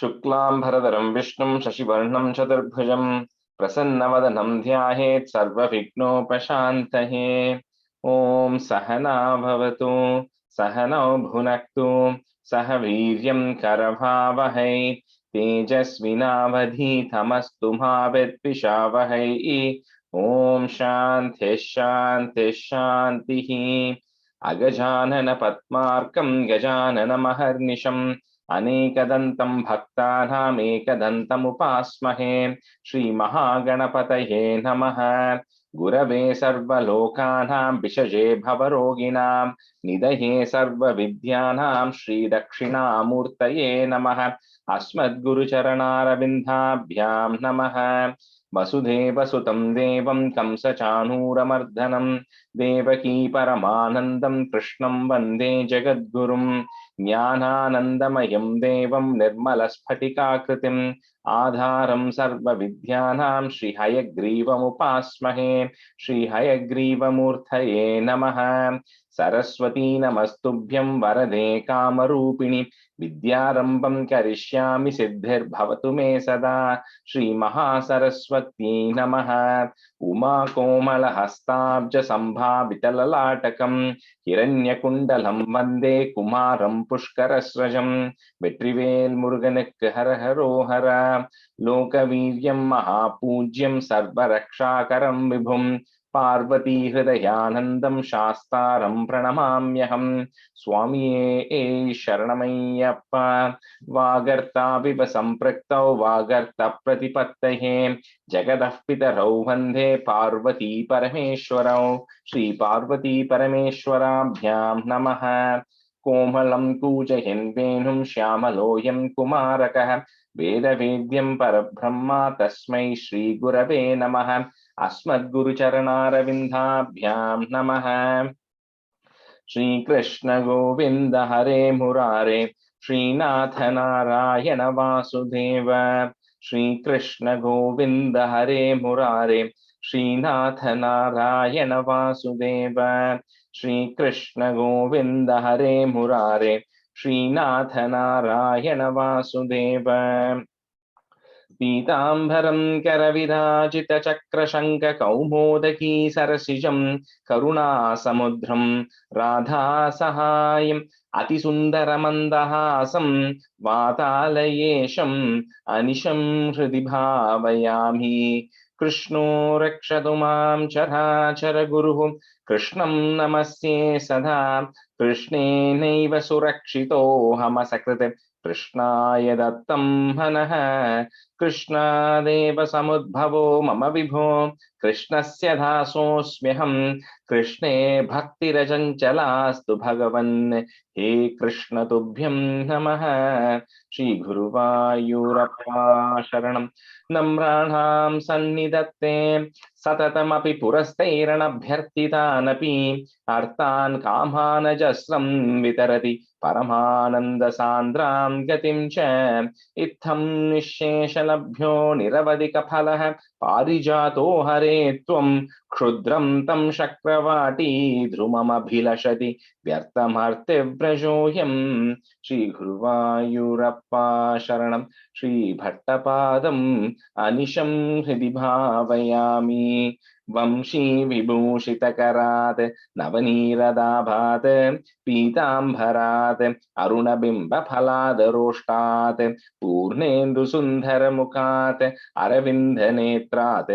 शुक्लांबरधरं विष्णुं शशिवर्णं चतुर्भुजं प्रसन्नवदनं ध्यायेत् सर्वविघ्नोपशान्तये। ॐ सहना भवतु सहनौ भुनक्तु सह वीर्यं करभावहै तेजस्विनावधीतमस्तु मा विद्विषावहै। ॐ शान्तिः शान्तिः शान्तिः। अगजानन पद्मार्कं गजाननमहर्निशम् अनेकदन्तं भक्तानामेकदन्तमुपास्महे। श्रीमहागणपतये नमः। गुरवे सर्वलोकानां विषजे भवरोगिणां निधये सर्वविद्यानां श्रीदक्षिणामूर्तये नमः। अस्मद्गुरुचरणारविन्दाभ्यां नमः। वसुदेवसुतं देवं कंसचाणूरमर्दनं देवकी परमानन्दं कृष्णं वन्दे जगद्गुरुं। ज्ञानानन्दमयं देवं निर्मलस्फटिकाकृतिम् आधारं सर्वविद्यानां श्रीहयग्रीवमुपास्महे। श्रीहयग्रीवमूर्तये नमः। सरस्वती नमस्तुभ्यं वरदे कामरूपिणि विद्यारम्भं करिष्यामि सिद्धिर्भवतु मे सदा। श्रीमहासरस्वत्यै नमः। उमाकोमलहस्ताब्जसम्भावितललाटकं हिरण्यकुण्डलं वन्दे कुमारं पुष्करस्रजं। வெற்றிவேல் முருகனுக்கு ஹர ஹரோஹர. லோகவீர்யம் மகாபூஜ்யம் சர்வரக்ஷாகரம் விபும் பார்வதி ஹிருதயானந்தம் சாஸ்தாரம் பிரணமாம்யகம். சுவாமியே சரணமையப்பா. வாகர்த்தாவிவ சம்பிரக்தௌ வாகர்த்த பிரதிபத்தயே ஜகதः பிதரௌ வந்தே பார்வதி பரமேஸ்வரௌ. ஸ்ரீ பார்வதி பரமேஸ்வராभ्यां நமः. कोमलं कूजयन् वेणुं श्यामलोऽयं कुमारकः वेदवेद्यं परब्रह्म तस्मै श्रीगुरवे नमः। अस्मद्गुरुचरणारविन्दाभ्यां नमः। श्रीकृष्ण गोविन्द हरे मुरारे श्रीनाथ नारायण वासुदेव। श्रीकृष्ण गोविन्द हरे मुरारे श्रीनाथ नारायण वासुदेव। श्रीकृष्ण गोविन्द हरे मुरारे श्रीनाथ नारायण वासुदेव। पीताम्बरं करविराजितचक्रशङ्खकौमोदकी सरसिजं करुणासमुद्रं राधासहायम् अतिसुन्दरमन्दहासं वातालयेशम् अनिशं हृदि भावयामि। कृष्णो रक्षतु मां चराचरगुरुः कृष्णं नमस्ये सदा। कृष्णेनैव सुरक्षितोऽहमसकृत् कृष्णाय दत्तं मनः। कृष्णादेव समुद्भवो मम विभो कृष्णस्य दासोऽस्म्यहं। कृष्णे भक्तिरचञ्चलास्तु भगवन् हे कृष्ण तुभ्यं नमः। श्रीगुरुवायूरप्पा शरणं। नम्राणां सन्निधत्ते सततमपि पुरस्तैरणभ्यर्थितानपि अर्थान् कामानजस्रं वितरति परमानन्दसान्द्रां गतिं च। इत्थं निःशेषलभ्यो निरवधिकफलः पारिजातो हरे त्वं क्षुद्रं तं शक्रवाटी ध्रुममभिलषति व्यर्थमर्त्यव्रजोऽयं। श्रीगुरुवायूरप्पा शरणं। श्रीभट्टपादम् अनिशं हृदि भावयामि। वंशी विभूषितकरात् नवनीरदाभात् पीताम्बरात् अरुणबिम्बफलादरोष्टात् पूर्णेन्दुसुन्दरमुखात् अरविन्दनेत्रात्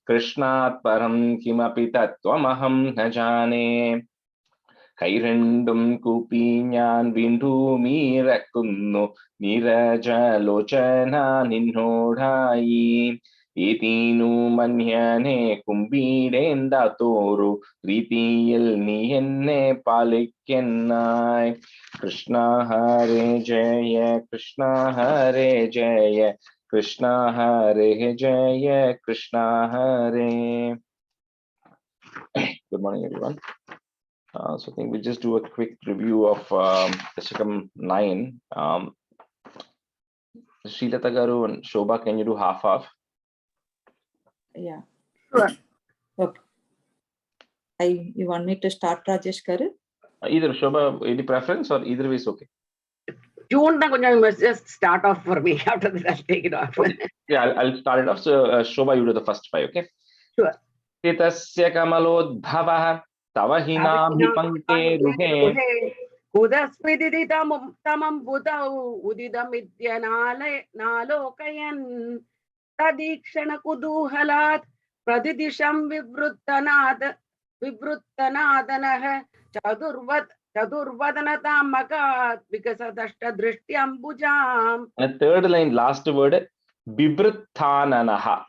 कृष्णात् परं किमपि तत्त्वमहं न जाने। കൈരണ്ടും കൂപ്പി ഞാൻ വീണ്ടുമീറക്കുന്നു നീരജലോചന നിന്നോടായി. ഏതീനു മന്യനെ കുമ്പിടേണ്ടാത്തോരു രീതിയിൽ നീ എന്നെ പാലിക്കുന്നായി. കൃഷ്ണ ഹരേ ജയ കൃഷ്ണ ഹരേ ജയ കൃഷ്ണ ഹരേ ജയ കൃഷ്ണ ഹരേ. Good morning, everyone. So I think we'll just do a quick review of Dasakam 9. Srilata Garu and Shobha, can you do half? Yeah. Sure. Okay. You want me to start, Rajesh Garu? Either Shobha, any preference or either way is okay. tune you must just start off for me. After that, I'll take it off. Okay. Yeah, I'll start it off. So, Shobha, you do the first 5, okay? Sure. Titasya kamalodbhavah tavahina pangte ruhe. Udaspiditi tamam budau udidamityanaalokayan tadikshana kuduhalat pradidisham vivruttanadanah chadurvadanatam vikasatashta drishyambujam. And third line, last word, bibrutthananaha.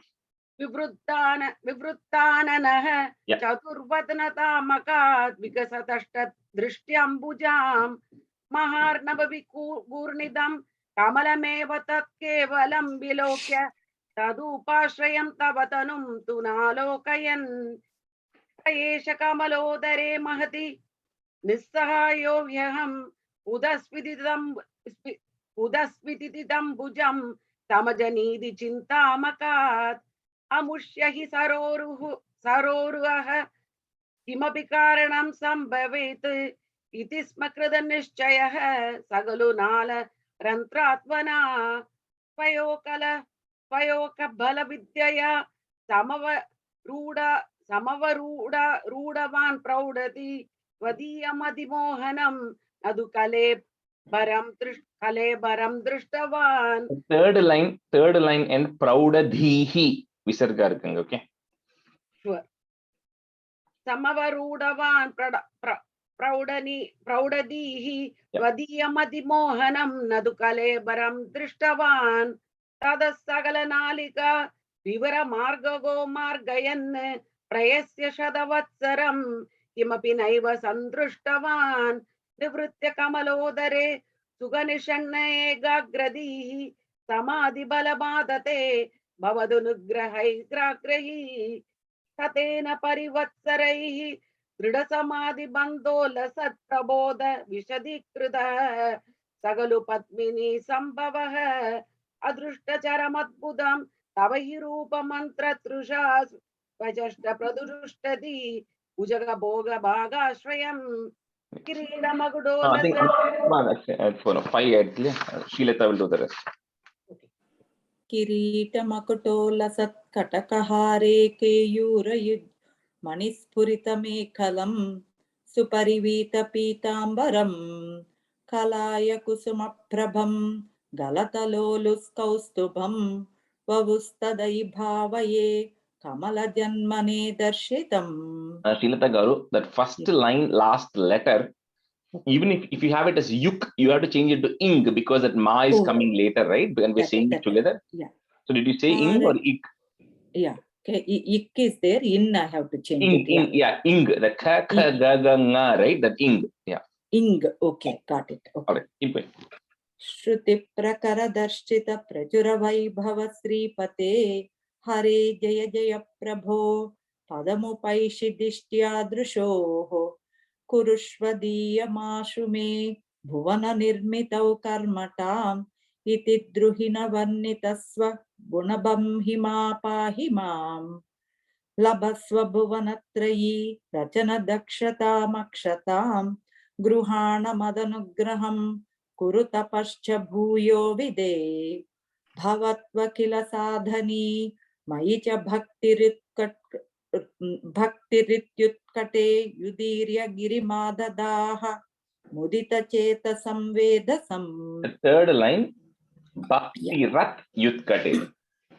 Vivrutthananah chaturvadanatam vikasatashta drishyambujam maharnavabhikurnidam kamalameva tat kevalam vilokya tadupashrayam tavatanum tunalokayan Esha kamalodare mahati nissahayo vyaham udaspititam bhujam samajanidi chintamakat amushyahi saroruah kimapi karanam sambhavet iti smakrida nischayah sagalunala rantratvana payoka bala vidyaya Rudavan Praudati Vadiyamadi Adu Kale Baram Drishtavan. Third line and Praudadhihi Visarga irukanga, okay? Sure. Samavarudavan Praudadihi Vadiyamadi Nadu Kale Baram Drishtavan Tadasagala Nalika Vivara Margago Margayan Prayasya Shadavatsaram Kimapi Naiva Sandrushtavan Nivritya Kamalodare Suganishanna Gagradihi Samadhi Balabadate Bavadunugrahai Gragrahi Tatena Parivatsarai Trida Samadhi Bandola Satraboda Vishadikrida Sagalu Padmini Sambhavaha Adrushta Charamadbudam Tavahi Rupa Mantra Trushas Vajashta Pradurushtadi Ujaga Boga Bhaga Shrayam Kirida Magudola. I think for 5 Sheelata will do the rest. Kirita Makutola Sat Katakahare Keyurayud Manispurita Mekalam Suparivita Pitambaram Kalaya Kusuma Prabham Galatalolus Kaustubham Vavustadai Bhavaye Kamala Janmane Darshitam. Sheelata Garu, that first line, last letter, even if you have it as yuk, you have to change it to ing because that ma is coming later, right? When we're saying it together. Yeah. So did you say ing or ik? Yeah. Okay. Ik is there. In I have to change it. Ing, yeah, ing. The ka ga ga nga, right? That ing. Yeah. Ing. Okay. Got it. Okay. All right. Keep going. Shruti prakara darshita prajura vaibhava sripate Hare Jaya Jaya Prabho Padamupaishi Dishtya Drushoho Kurushvadiya Mashume Bhuvana Nirmitau Karmatam Iti Druhina Varnitasva Gunabam Hima Pahimam Labasva Bhuvanatrayi Rachana Dakshata Makshatam Gruhana Madanugraham Kurutapascha Bhuyo Vide Bhavatva Kila Sadhani Maicha Bhaktirityutkate Yudirya Girimadadaha Mudita Cheta Samvedasam. The third line, Bhakti Rat Yutkate.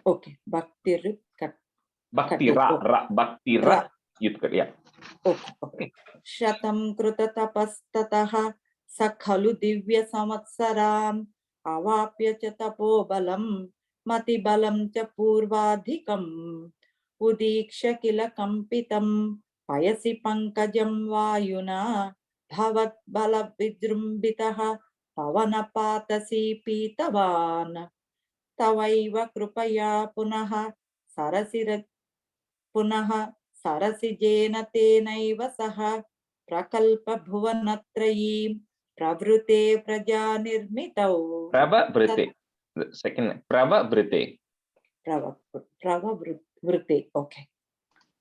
Okay, Bhakti Rat. Bhakti Rat Yutkate. Yeah. Okay. Shatam Kruta Tapastataha Sakhalu Divya Samatsaram Avapya Chatapo Balam Mati Balam Cha Purvadhikam Udiksha Kila Kampitam Payasi Pankajam Vayuna Bhavat Bala Vidrumbitaha Pavana Patasi Pitavan Tavaiva Krupaya Punaha Sarasi Jena Tenaiva Saha Prakalpa Bhuvanatrayim Pravrute Praja Nirmitau. Pravavrite. The second line. Pravavrite. Pravavrite. Okay.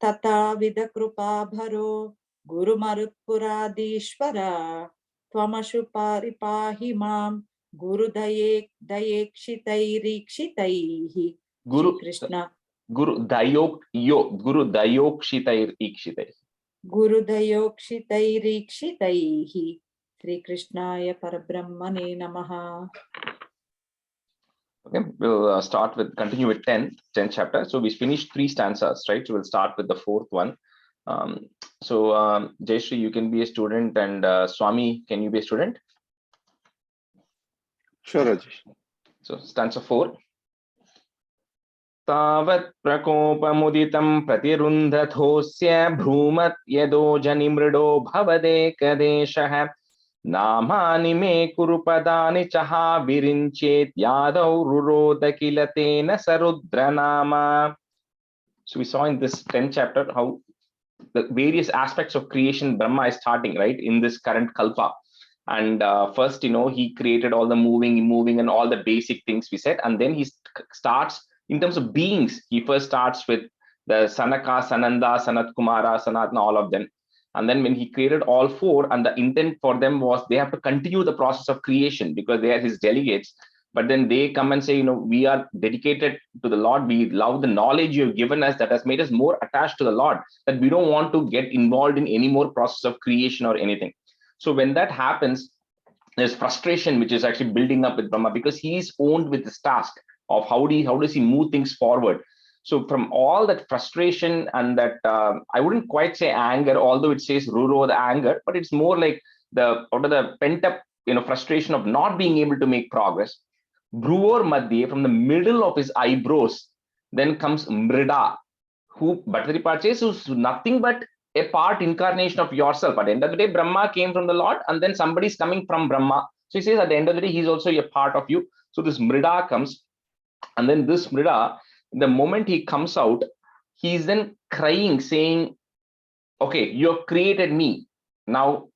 Tata Vida Krupa Bharo Guru Marutpuradishvara Twamashu Paripahimam Gurudayekshitaireekshitaihi. Guru Shri Krishna. Guru Dayokshitaireekshitaihi. Gurudayokshitaireekshitaihi. Sri Krishnaya Parabrahmane Namaha. Okay, we'll continue with 10th chapter. So we finished 3 stanzas, right? So we'll start with the 4th one. Jayashree, you can be a student, and Swami, can you be a student? Sure, Rajesh. So stanza 4. Tavat prakopamuditam pratirundhathosya bhrumat yado janimrido bhavade kadeshah namani me kurupadani chaha virinchet yadav ruroda kilatena sarudra nama. So we saw in this 10th chapter how the various aspects of creation Brahma is starting, right, in this current kalpa. And first, he created all the moving and all the basic things we said. And then he starts in terms of beings. He first starts with the Sanaka, Sananda, Sanat Kumara, Sanatana, all of them. And then when he created all 4, and the intent for them was they have to continue the process of creation because they are his delegates. But then they come and say, we are dedicated to the Lord. We love the knowledge you have given us that has made us more attached to the Lord, that we don't want to get involved in any more process of creation or anything. So when that happens, there's frustration which is actually building up with Brahma because he is owned with this task of how does he move things forward. So from all that frustration and that, I wouldn't quite say anger, although it says Ruro, the anger, but it's more like the pent up frustration of not being able to make progress. Bhruvor Madhye, from the middle of his eyebrows, then comes Mrida, who Bhattacharya says is nothing but a part incarnation of yourself. At the end of the day, Brahma came from the Lord, and then somebody is coming from Brahma. So he says at the end of the day, he's also a part of you. So this Mrida comes, and then this Mrida, the moment he comes out, he's then crying, saying, okay, you have created me. Now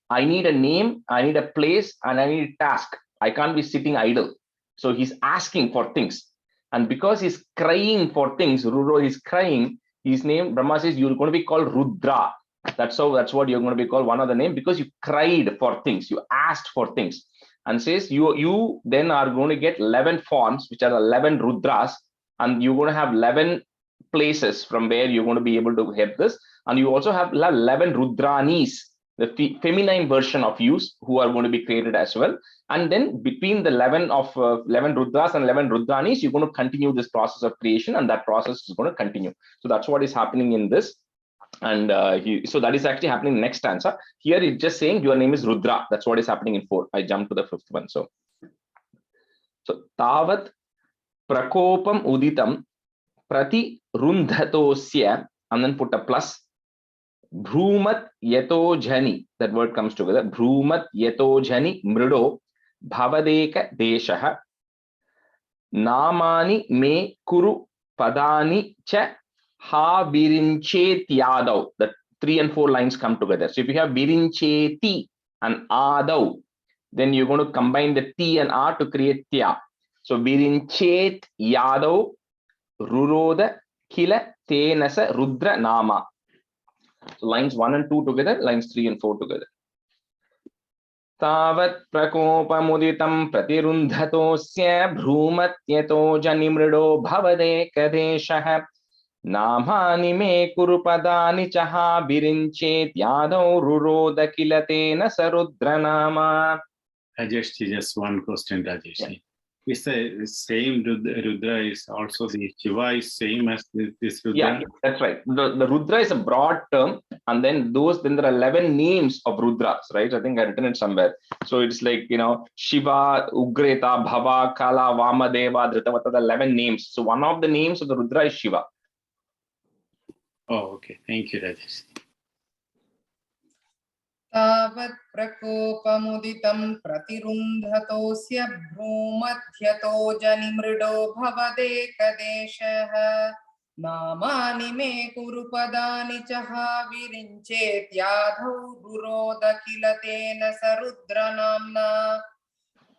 I need a name, I need a place, and I need a task. I can't be sitting idle. So he's asking for things. And because he's crying for things, Ruro is crying, his name, Brahma says, you're going to be called Rudra. That's what you're going to be called, one of the name, because you cried for things, you asked for things. And says, you then are going to get 11 forms, which are 11 Rudras, and you're going to have 11 places from where you're going to be able to have this. And you also have 11 Rudranis, the feminine version of yous, who are going to be created as well. And then between the 11 Rudras and 11 Rudranis, you're going to continue this process of creation, and that process is going to continue. So that's what is happening in this. And so that is actually happening in the next stanza. Here it's just saying your name is Rudra. That's what is happening in 4. I jumped to the 5th one. So Tavat Prakopam Uditam Prati Rundhatosya, and then put a plus. Bhrumat yato jhani, that word comes together. Bhrumat yato jhani mrido bhavadeka deshaha namani me kuru padani cha ha virinchet yadav. The 3 and 4 lines come together. So if you have virincheti and adav, then you're going to combine the T and R to create Tya. So virinchet yadav ruroda kila tenasa rudra nama. So lines 1 and 2 together, lines 3 and 4 together. Tavat prakopamuditam pratirundhatosya bhrumat yato janimrido bhavade kadeshah namani me kurupadani chaha virinchet yadav ruroda kilatena sarudra nama. Rajesh, just one question, Rajesh. Yeah. Is the same Rudra is also the Shiva is same as this Rudra? Yeah, that's right. The Rudra is a broad term, and then there are 11 names of Rudras, right? I think I written it somewhere. So it's like, Shiva, Ugreta, Bhava, Kala, Vamadeva, Dhritavata, the 11 names. So one of the names of the Rudra is Shiva. Oh, okay. Thank you, Rajesh. Tavat prakopamuditam pratirundhatosya bhrumadhyato janimrido bhavade kadeshah namani me kurupadani chaha virinchet yadhav ruroda kilatena sarudra namna.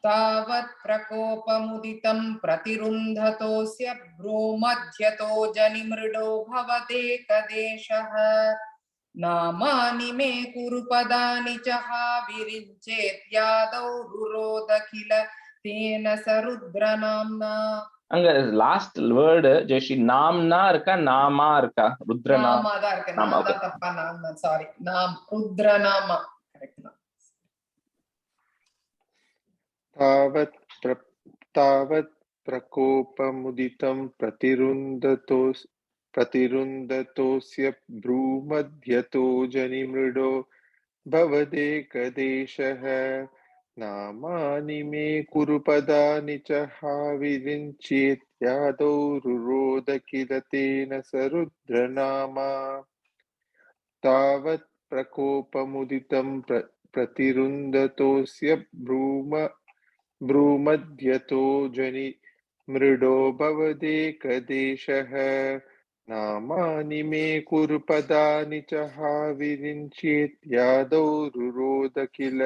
Tavat prakopamuditam pratirundhatosya bhrumadhyato janimrido bhavade kadeshah namani me kurupadani chaha virinchet yadav ruroda kila tena sarudranamna. அங்க last word Jayashree நாம்னா இருக்கா நாமா இருக்கா ருத்ரநாமா நாமா தான் இருக்கு. நாமா, நான் okay. தான் தப்பா நான் sorry. நாம் ருத்ரநாமா கரெக்ட் தான். तावत् प्रकोपमुदितं प्रतिरुन्धतोऽस्य भ्रूमध्यतो जनिमृडो भवदेकदेशः नामानि मे कुरु पदानि च हाविरिञ्चेत्यादौ रुरोद किल तेन स रुद्रनामा तावत् प्रकोपमुदितं प्रतिरुन्धतोऽस्य भ्रूमध्यतो जनिमृडो भवदेकदेशः नामानि मे कुरु पदानि च हाविरिञ्चेत्यादौ रुरोद किल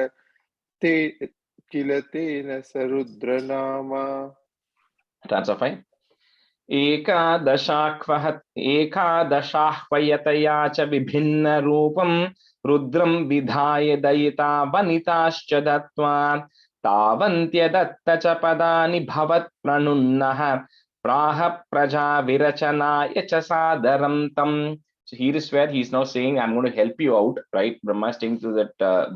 तेन स रुद्रनामा. Transfer 5. एकादशाह्वयतया च विभिन्न रूपं रुद्रं विधाय दयिता वनिताश्च दत्त्वा तावन्त्यदत्त च पदानि भवत् प्रणुन्नः प्राह प्रजा विरचनाय च सादरं तम्. So here is where he is now saying, I'm going to help you out, right? Brahma is saying to that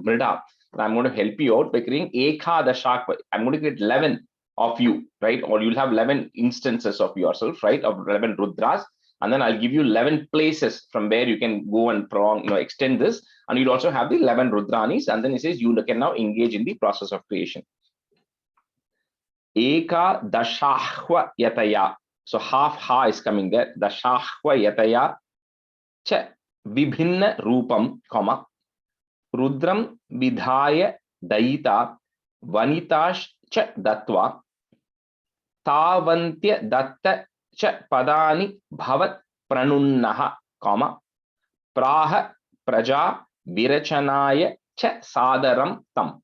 Mrida, I'm going to help you out by creating Ekadashakva. I'm going to create 11 of you, right? Or you'll have 11 instances of yourself, right? Of 11 Rudras. And then I'll give you 11 places from where you can go and extend this. And you'll also have the 11 Rudranis. And then he says, you can now engage in the process of creation. Eka dashahva yataya. So half ha is coming there. Dashahva yataya. Cha vibhinna rupam, comma. Rudram vidhaya dayita vanitash cha dattva. Tavantya datta cha padani bhavat pranunnaha, comma. Praha praja virachanaya cha sadaram tam.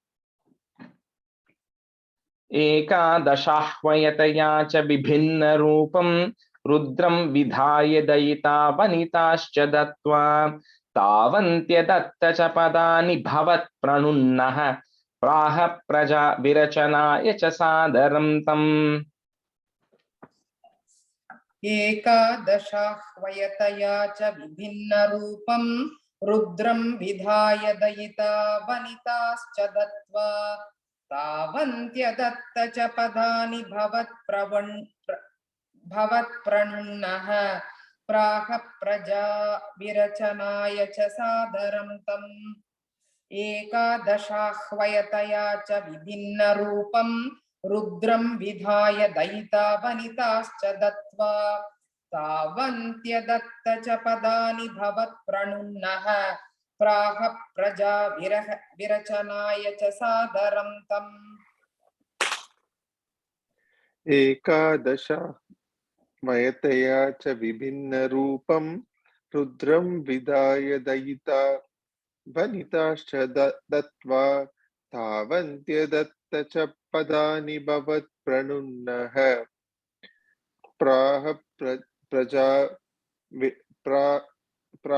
Ekadashahvayataya cha vibhinna rupam rudram vidhaya dayita vanitascha dattva tavantya datta cha padani bhavat pranunnaha praha praja virachanaya cha sadaram tam. एकादशाह्वयतया च विभिन्नरूपं रुद्रं विधाय दयिता वनिताश्च दत्त्वा तावन्त्यदत्त च पदानि भवत्प्रणुन्नः प्राह प्रजा विरचनाय च सादरं तम्. एकादशाह्वयतया च विभिन्नरूपं रुद्रं विधाय दयिता वनिताश्च दत्त्वा तावन्त्यदत्त च पदानि भवत्प्रणुन्नः प्राह प्रजा विरचनाय च सादरं तम्. एकादशाह्वयतया च विभिन्नरूपं रुद्रं विधाय दयिता वनिताश्च दत्त्वा तावन्त्यदत्त च पदानि भवत्प्रणुन्नः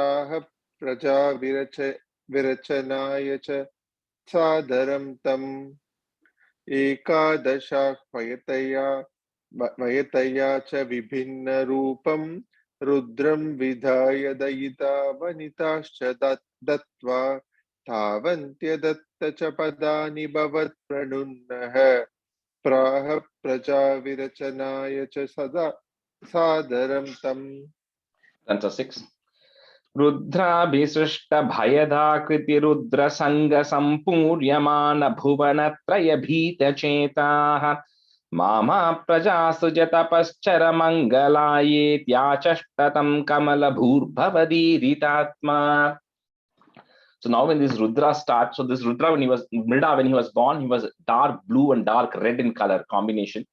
प्राह प्रजा विरचनाय च सादरं तम्. एकादशाह्वयतया च विभिन्नरूपं रुद्रं विधाय दयिता वनिताश्च दत्त्वा तावन्त्यदत्त च पदानि भवत्प्रणुन्नः प्राह प्रजा विरचनाय च सादरं तम्. Stanza 6. रुद्राभिसृष्ट भयदाकृति रुद्र संग संपूर्यमान भुवन त्रय भीत चेताः मामा प्रजासु ज तपश्चर मंगलायेत्याचष्टतं कमल भूर्भवदीरितात्मा. So now when this Rudra starts, so this Rudra when he was born, he was dark blue and dark red in color combination.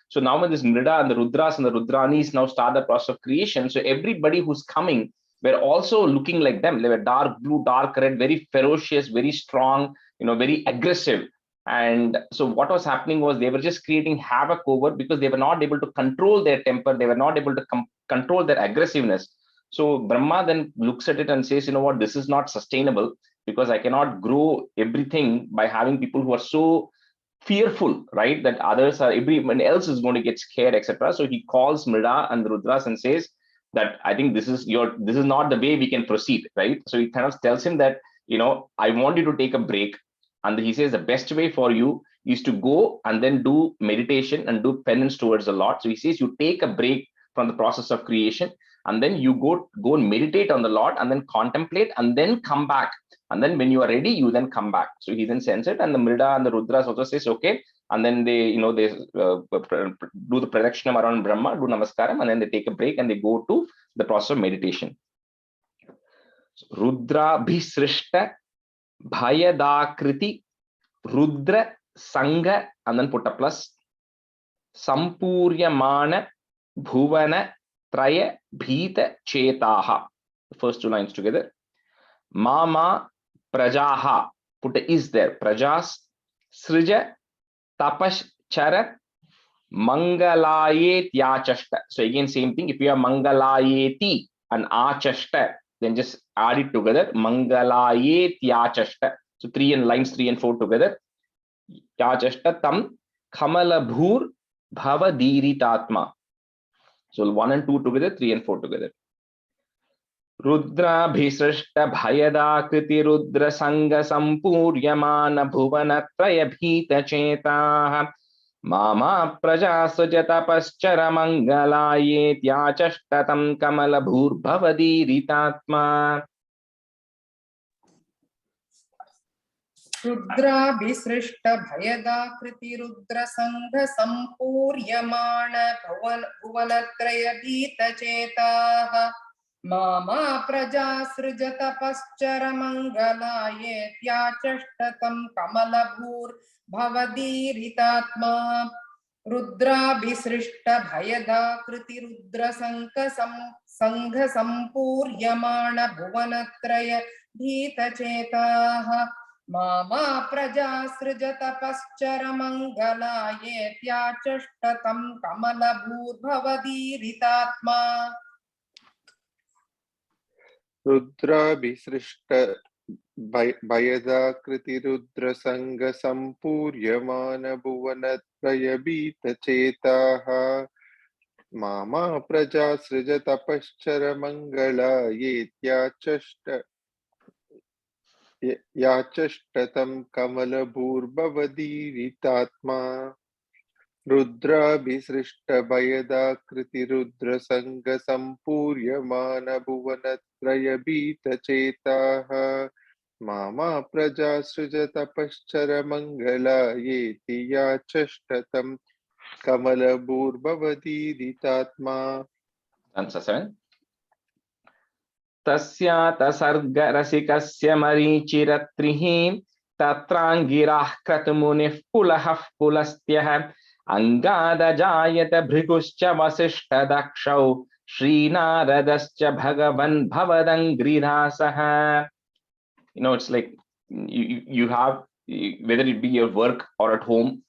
So now when this Mrida and the Rudras and the Rudranis now start the process of creation, so everybody who's coming were also looking like them. They were dark blue, dark red, very ferocious, very strong, very aggressive. And so what was happening was they were just creating havoc over because they were not able to control their temper. They were not able to control their aggressiveness. So Brahma then looks at it and says, you know what, this is not sustainable because I cannot grow everything by having people who are so fearful, right? That everyone else is going to get scared, etc. So he calls Mrida and Rudras and says that I think this is not the way we can proceed, right? So he kind of tells him that, I want you to take a break. And he says the best way for you is to go and then do meditation and do penance towards the Lord. So he says you take a break from the process of creation, and then you go and meditate on the Lord, and then contemplate, and then come back. And then when you are ready, you then come back. So he then sends it, and the Mrida and the Rudras also says, okay. And then they, they do the pradakshinam around Brahma, do namaskaram, and then they take a break and they go to the process of meditation. So, Rudra bhisrishta bhayadakriti Rudra Sangha, and then put a plus, Sampuryamana Bhuvana Traya Bhita Chetaha. The first two lines together. Mama Prajaha, put a is there. Prajas Srija Tapash Chara Mangalayet Yachashta. So again, same thing. If you have Mangalayeti and Achashta, then just add it together. Mangalayet Yachashta. So lines 3 and 4 together. Yachashta tam Kamala Bhur Bhava Diritatma. So 1 and 2 together, 3 and 4 together. Rudra Bhisrashta Bhayada Kriti Rudra Sangha Sampuryamana Bhuvana Traya Bhita Chetaha Mama Praja Sujata Paschara Mangalayet Yachashta tam Kamala Bhur Bhava Diritatma. Rudra Bhisrishta Bhayada Kriti Rudra Sangha Sampuryamana Bhuvanatraya Bhita Chetaha Mama Praja Srijata Paschara Mangalayet Yachashtatam Kamalabhur Bhavadiritatma. Rudra Bhisrishta Bhayada Kriti Rudra Sangha Sampuryamana Bhuvanatraya Bhita Chetaha Mama Praja Srijata Paschara Mangalayet Yachashtatam Kamalabhur Bhavadiritatma. Rudra Bhisrishta Bhayada Kriti Rudra Sangha Sampuryamana Bhuvanatraya Bhita Chetaha Mama Praja Srijata Paschara Mangalayet Yachashtatam Kamala Bhurvavadiritatma. Rudra Bhisrishta Bhayada Kriti Rudra Sangha Sampuryamana Bhuvanatraya Bhita Chetaha Mama Praja Srijata Paschara Mangalayeti Yachashtatam Kamala Bhurvavadiritatma. Answer 7. Tasya tasarga rasikasya marichiratrihi tatrangirah kratmunif pulahaf pulastyah angada jayata bhriguscha vasishta dakshau Srinaradascha bhagavan bhavadangridhasaha. It's like you have, whether it be your work or at home,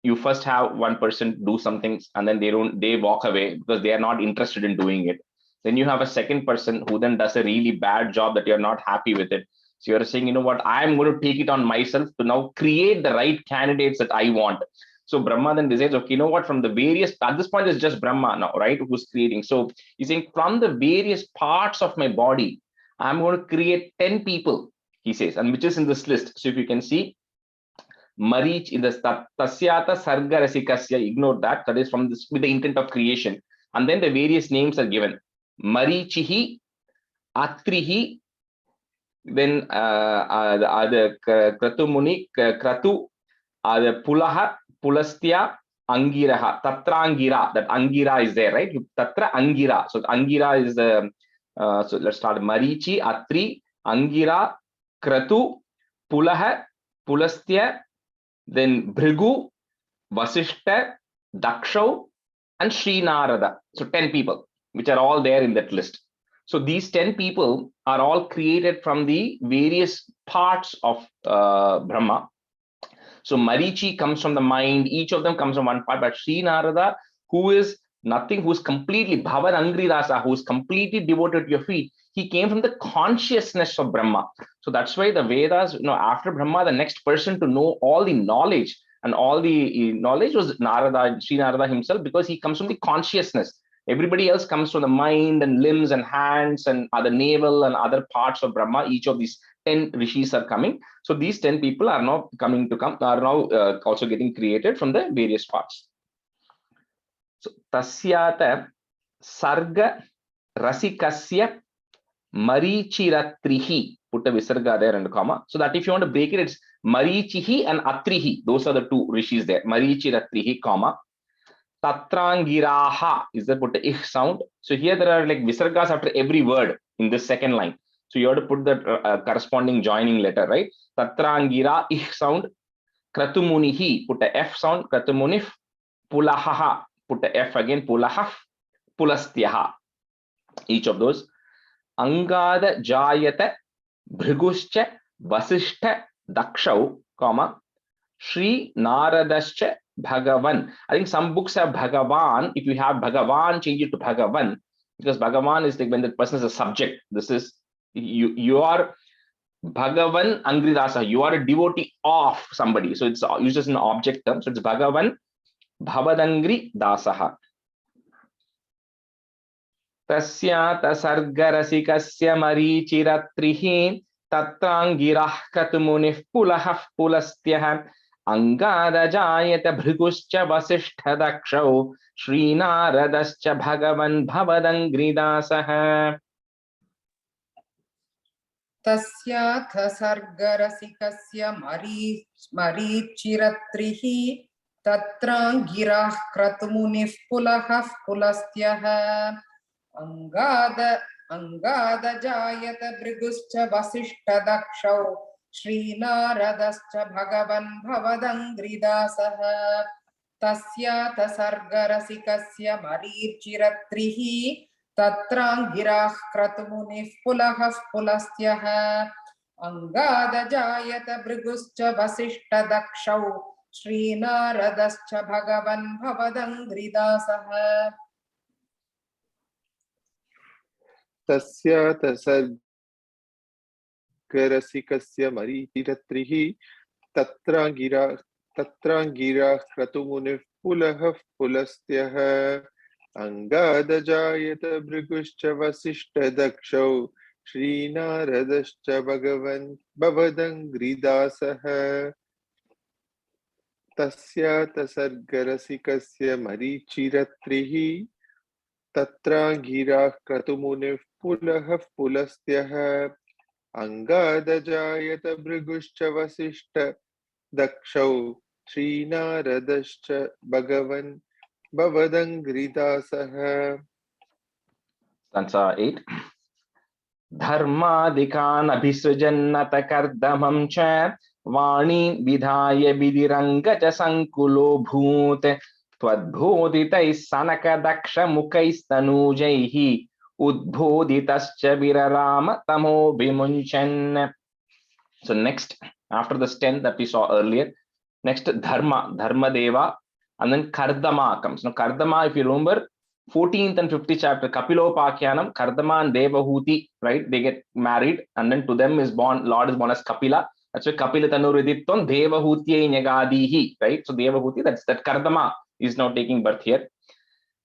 you first have one person do something and then they walk away because they are not interested in doing it. Then you have a second person who then does a really bad job that you're not happy with it. So you're saying, what, I'm going to take it on myself to now create the right candidates that I want. So Brahma then decides, okay, from the various, at this point it's just Brahma now, right, who's creating. So he's saying from the various parts of my body, I'm going to create 10 people, he says, and which is in this list. So if you can see, Marich in the Tasyata Sarga Rasikasya, ignore that. That is from this with the intent of creation. And then the various names are given. Marichihi, Atrihi, then the Kratu Muni, Kratu, the Pulaha, Pulastya, Angiraha, Tatrangira. That Angira is there, right? Tatra Angira. So Angira is the, so let's start. Marichi, Atri, Angira, Kratu, Pulaha, Pulastya, then Bhrigu, Vasishta, Dakshau, and Srinarada. So 10 people, which are all there in that list. So these 10 people are all created from the various parts of Brahma. So Marichi comes from the mind, each of them comes from one part, but Srinarada, who is nothing, who's completely Bhavan Angrirasa, who's completely devoted to your feet, he came from the consciousness of Brahma. So that's why the Vedas, after Brahma, the next person to know all the knowledge and all the knowledge was Narada, Sri Narada himself, because he comes from the consciousness. Everybody else comes from the mind and limbs and hands and other navel and other parts of Brahma. Each of these 10 rishis are coming. So these 10 people are now are now also getting created from the various parts. So tasyata sarga rasikasya marichiratrihi. Put a visarga there and a comma. So that if you want to break it, it's marichihi and atrihi. Those are the two rishis there. Marichiratrihi, comma. Tatrangiraha is the put the ich sound. So here there are like visargas after every word in this second line. So you have to put the corresponding joining letter, right? Tatrangira ich sound. Kratumunihi, put a F sound. Kratumunif. Pulahaha, put a F again. Pulahaf. Pulastyaha. Each of those. Angada jayata bhriguscha vasishtha dakshau, comma. Shri Naradascha Bhagavan. I think some books have Bhagavan. If you have Bhagavan, change it to Bhagavan, because Bhagavan is like when the person is a subject. This is you are Bhagavan Angridasa. You are a devotee of somebody. So it's used as an object term. So it's Bhagavan Bhavadangri Dasaha. Tasya tasargarasikasya marichiratrihi tatrangirah katmunif pulahaf pulastyah angada jayata bhriguscha vasishtha dakshau Srinaradascha Bhagavan Bhavadangridasah. तस्याथ सर्गरसिकस्य मरीचिरत्रिः तत्राङ्गिराः क्रतुमुनिः पुलहः पुलस्त्यः अङ्गादजायत भृगुश्च वसिष्ठदक्षौ श्रीनारदश्च भगवन् भवदङ्घ्रिदासः तस्याथ सर्गरसिकस्य मरीचिरत्रिः तत्राङ्गिराः क्रतुमुनिः पुलहः पुलस्त्यः अङ्गादजायत भृगुश्च वसिष्ठदक्षौ श्रीनारदश्च भगवन् भवदङ्घ्रिदासः. तस्या तसर्गरसिकस्य मरीचिरत्रिः तत्राङ्गिराः क्रतुमुनिः पुलहः पुलस्त्यः अंगादजायत भृगुश्च वसिष्ठदक्षौ श्रीनारदश्च भगवन् भवदङ्घ्रिदासः तस्या तसर्गरसिकस्य मरीचिरत्रिः तत्राङ्गिराः क्रतुमुनिः पुलहः पुलस्त्यः अंगादजायत भृगुश्च वसिष्ठदक्षौ श्रीनारदश्च भगवन् Bhavadangridasah. Stanza 8. Dharmadikan abhisujannata kardamam cha vani vidhaya bidiranga cha sankulo bhute twadbhoditais sanaka daksha mukais tanujaihi udbhoditascha virarama tamo vimunchan. So next, after this 10 that we saw earlier, next Dharma Deva, and then Kardama comes. Now Kardama, if you remember, 14th and 50th chapter, Kapilopakyanam, Kardama and Devahuti, right? They get married, and then to them is born, Lord is born as Kapila. That's why Kapila Tanuriditton Devahutye Nyagadihi, right? So Devahuti, that Kardama is now taking birth here.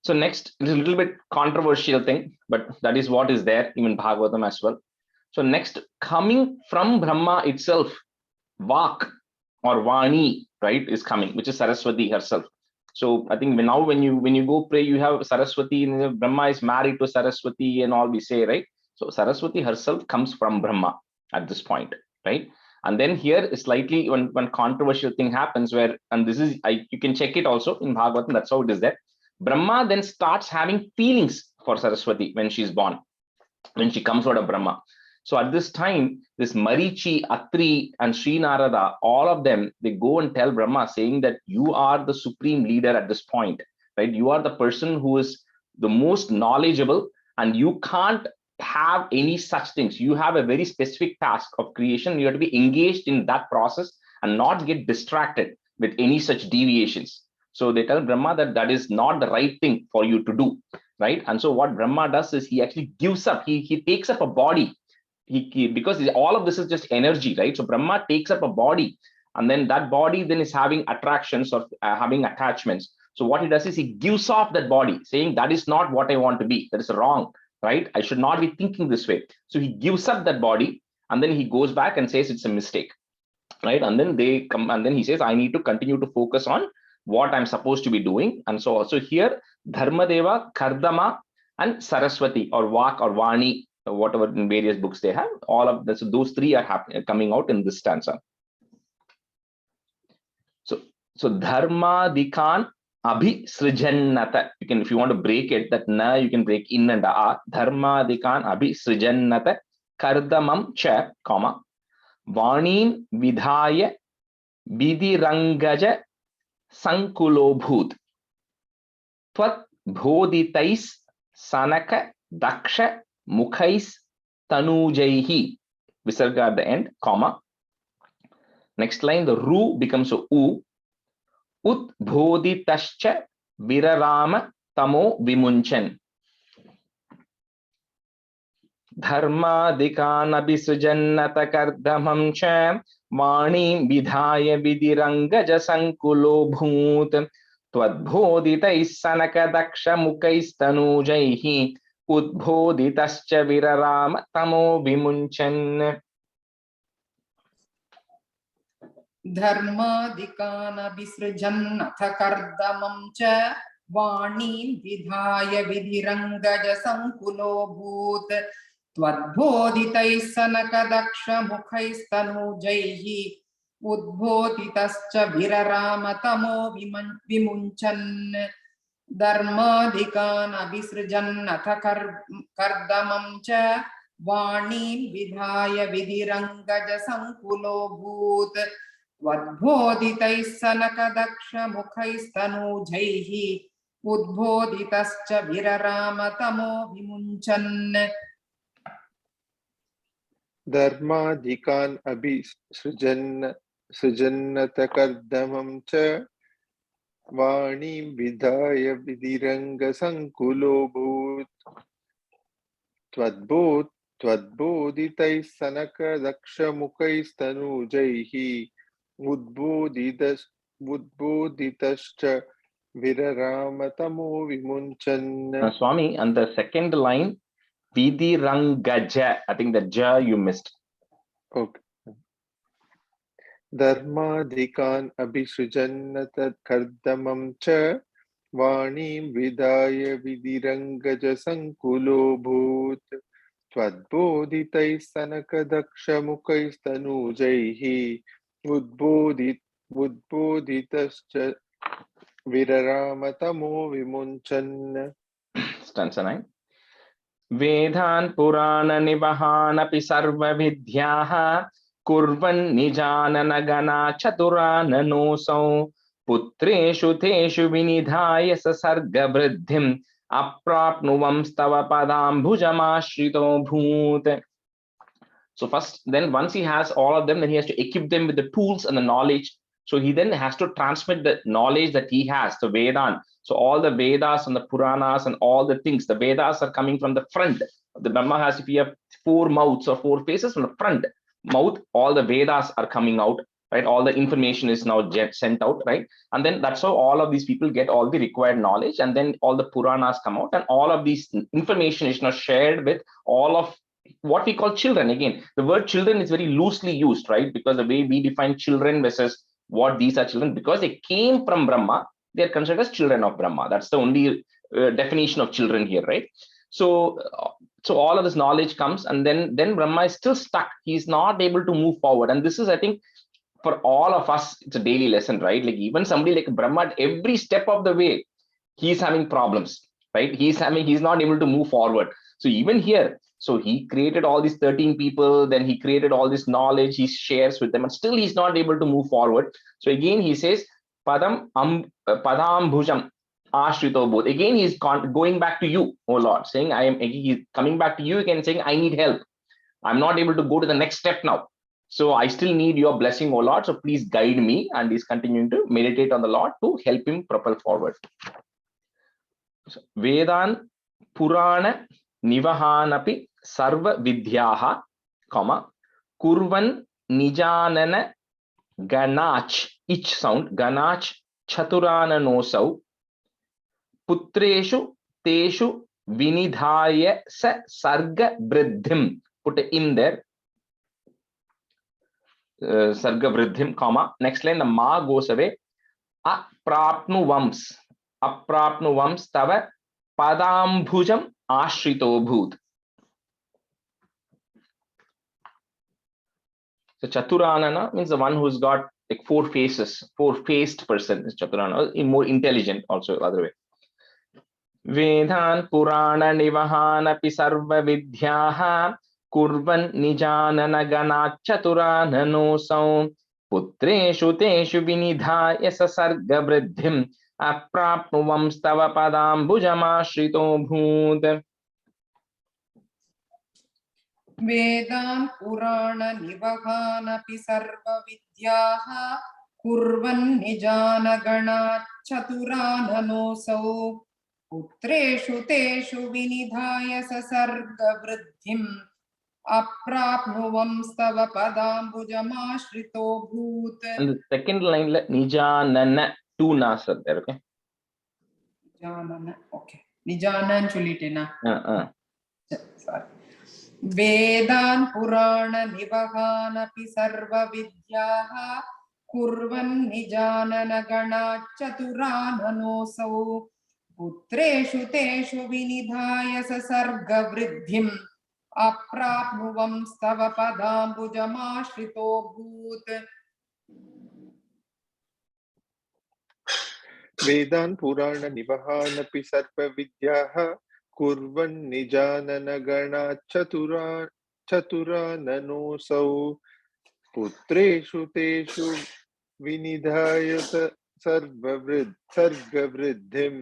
So next is a little bit controversial thing, but that is what is there, even Bhagavatam as well. So next, coming from Brahma itself, Vak or Vani, right, is coming, which is Saraswati herself. So I think now when you go pray, you have Saraswati, and Brahma is married to Saraswati and all we say, right? So Saraswati herself comes from Brahma at this point, right? And then here is slightly one controversial thing happens where, and this is, you can check it also in Bhagavatam, that's how it is there. Brahma then starts having feelings for Saraswati when she's born, when she comes out of Brahma. So at this time, this Marichi, Atri, and Sri Narada, all of them, they go and tell Brahma saying that you are the supreme leader at this point, right? You are the person who is the most knowledgeable, and you can't have any such things. You have a very specific task of creation. You have to be engaged in that process and not get distracted with any such deviations. So they tell Brahma that that is not the right thing for you to do, right? And so what Brahma does is he actually gives up. He takes up a body. Because all of this is just energy, right? So Brahma takes up a body and then that body then is having attractions or having attachments. So what he does is he gives off that body, saying that is not what I want to be. That is wrong, right? I should not be thinking this way. So he gives up that body, and then he goes back and says it's a mistake, right? And then they come, and then he says, I need to continue to focus on what I'm supposed to be doing. And so also here, Dharmadeva, Kardama, and Saraswati, or Vak or Vani, whatever in various books they have, all of this, those three are coming out in this stanza. So Dharmadikan Abhisrijannata. You can, if you want to break it, that na you can break in and a. Dharmadikan Abhisrijannata Kardamam cha, comma, Vanin Vidhaya Bidirangaja Sankulobhut Tvat Bhoditais Sanaka Daksha Mukhais Tanujaihi. Visarga at the end, comma. Next line, the ru becomes a u. Udbhoditascha virarama tamo vimunchan. Dharmadikan abhisujannata kardamam cha vani vidhaya vidirangaja sankulo bhut twadbhoditais sanaka daksha mukhais tanujaihi udbhoditascha virarama tamo vimunchan. धर्मादिकान् अभिसृजन् अथ कर्दमं च वाणीं विधाय विधिरङ्गज संकुलोऽभूत् त्वद्बोधितैः सनकदक्षमुखैस्तनूजैः उद्बोधितश्च विरराम तमो विमुञ्चन् धर्मादिकान् अभिसृजन् अथ कर्दमं च वाणीं विधाय विधिरङ्गज संकुलोऽभूत् त्वद्बोधितैः सनकदक्षमुखैस्तनूजैः उद्बोधितश्च विरराम तमो विमुञ्चन्. धर्माधिकान् अभिसृजन्नतकर्दमं च वाणीं विधाय विधिरङ्गसङ्कुलोऽभूत् त्वद्बोधितैः सनकदक्षमुखैस्तनूजैः उद्बोधितश्च विरराम तमो विमुञ्चन्. Swami, and the second line, Vidirangaja, I think the ja you missed. Okay. Dharmadikan abhisrijannat cha vanim vidaya vidirangaja sankulo bhut twadboditai sanakadaksha mukhaistanujaihi udboditascha viraramatamo vimunchan. Stanza 9. Vedhan Purana Nivahanapi Sarva Vidhyaha Kurvan Nijanana Gana Chaturana Nosau Putreshu Teshu Vinidhaya Sasarga Vriddhim Aprapnuvam Stava Padam Bhujamashrito Bhut. So first, then once he has all of them, then he has to equip them with the tools and the knowledge. So he then has to transmit the knowledge that he has, the Vedan. So all the Vedas and the Puranas and all the things, the Vedas are coming from the front. The Brahma has, if you have 4 mouths or 4 faces, from the front mouth, all the Vedas are coming out, right? All the information is now sent out, right? And then that's how all of these people get all the required knowledge. And then all the Puranas come out, and all of these information is now shared with all of what we call children. Again, the word children is very loosely used, right? Because the way we define children versus what these are children, because they came from Brahma, they are considered as children of Brahma. That's the only definition of children here, right? So all of this knowledge comes, and then Brahma is still stuck. He's not able to move forward. And this is, I think, for all of us, it's a daily lesson, right? Like even somebody like Brahma, at every step of the way, he's having problems, right? He's not able to move forward. So even here, so he created all these 13 people, then he created all this knowledge, he shares with them, and still he's not able to move forward. So again, he says, Padam bhujam ashrito bodh. Again, he's going back to you, oh Lord, saying, he's coming back to you again, saying, I need help. I'm not able to go to the next step now. So I still need your blessing, oh Lord. So please guide me. And he's continuing to meditate on the Lord to help him propel forward. So, Vedan Purana Nivahanapi Sarva Vidhyaha, comma, Kurvan Nijanana ganach, each sound, ganach chaturananasau, putreshu teshu vinidhaya sa sarga vriddhim. Put in there, sarga vriddhim, comma. Next line, the ma goes away. Aprapnuvams, aprapnuvams tava padambhujam ashrito bhut. So Chaturanana means the one who's got like four faces, four-faced person is Chaturanana, more intelligent also other way. Vedan Purana Nivahana Pisarva Vidyaha Kurvan Nijanana Gana Chaturanano Saum Putreshu Teshu Vinidhaya Sasarga Vriddhim Aprapnuvam Stava Padam Bhujama Bhut. Vedan Purana Nivahanapi Sarva Vidyaha Kurvan Nijana Gana Chaturanano Putreshu Teshu Vinidhaya Sasarga Vriddhim Aprapnuvam Stava Padambujamashritho Bhut. And the second line, Nijanana, two nas are there, okay? Nijanana, okay. Nijanan Chulitena. Sorry. Vedan Purana Nivahanapi Sarva Vidyaha Kurvan Nijanana Gana Chaturanano Putreshu Teshu Vinidhaya Sasarga Vriddhim Aprapnuvam Stava Padambujamashritho Bhut. Vedan Purana Nivahana Pisarva Vidyaha Kurvan Nijanana Gana Chaturanano Putreshu Teshu Vinidhaya Sarga Vriddhim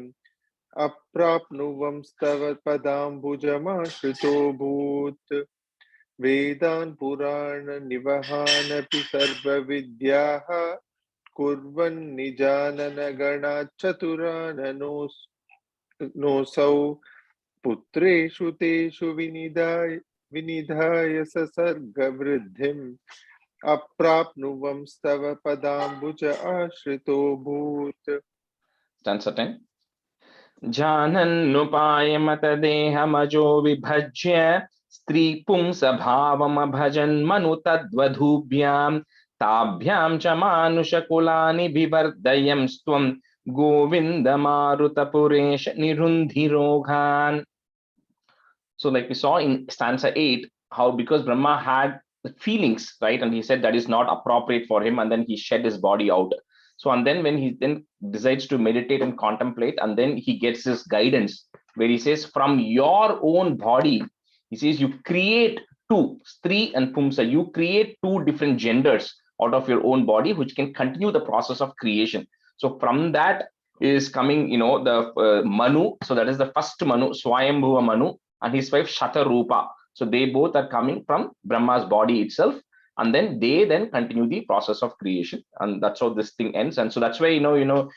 Aprapnuvam Stava Padambujamashritho Bhut. Vedan Purana Nivahana Pisarva Vidyaha Kurvan Nijanana Gana Chaturanano Putreshu Teshu Vinidhaya Sasarga Vriddhim Aprapnuvam Stava Padambuja Ashrito Bhut. Stanza 10. Janannupayamata dehamajo vibhajya stri pumsa bhavam bhajan manu tadvadhubhyam tabhyam cha manusha kulani vivardayam stvam govinda maruta puresha nirundhiroghan. So like we saw in stanza 8, how because Brahma had the feelings, right, and he said that is not appropriate for him, and then he shed his body out. So and then when he then decides to meditate and contemplate, and then he gets this guidance where he says, from your own body, he says you create two, Stri and Pumsa, you create two different genders out of your own body, which can continue the process of creation. So from that is coming, the Manu. So that is the first Manu, Swayambhuva Manu, and his wife Shatarupa. So they both are coming from Brahma's body itself, and then they then continue the process of creation, and that's how this thing ends. And so that's why in the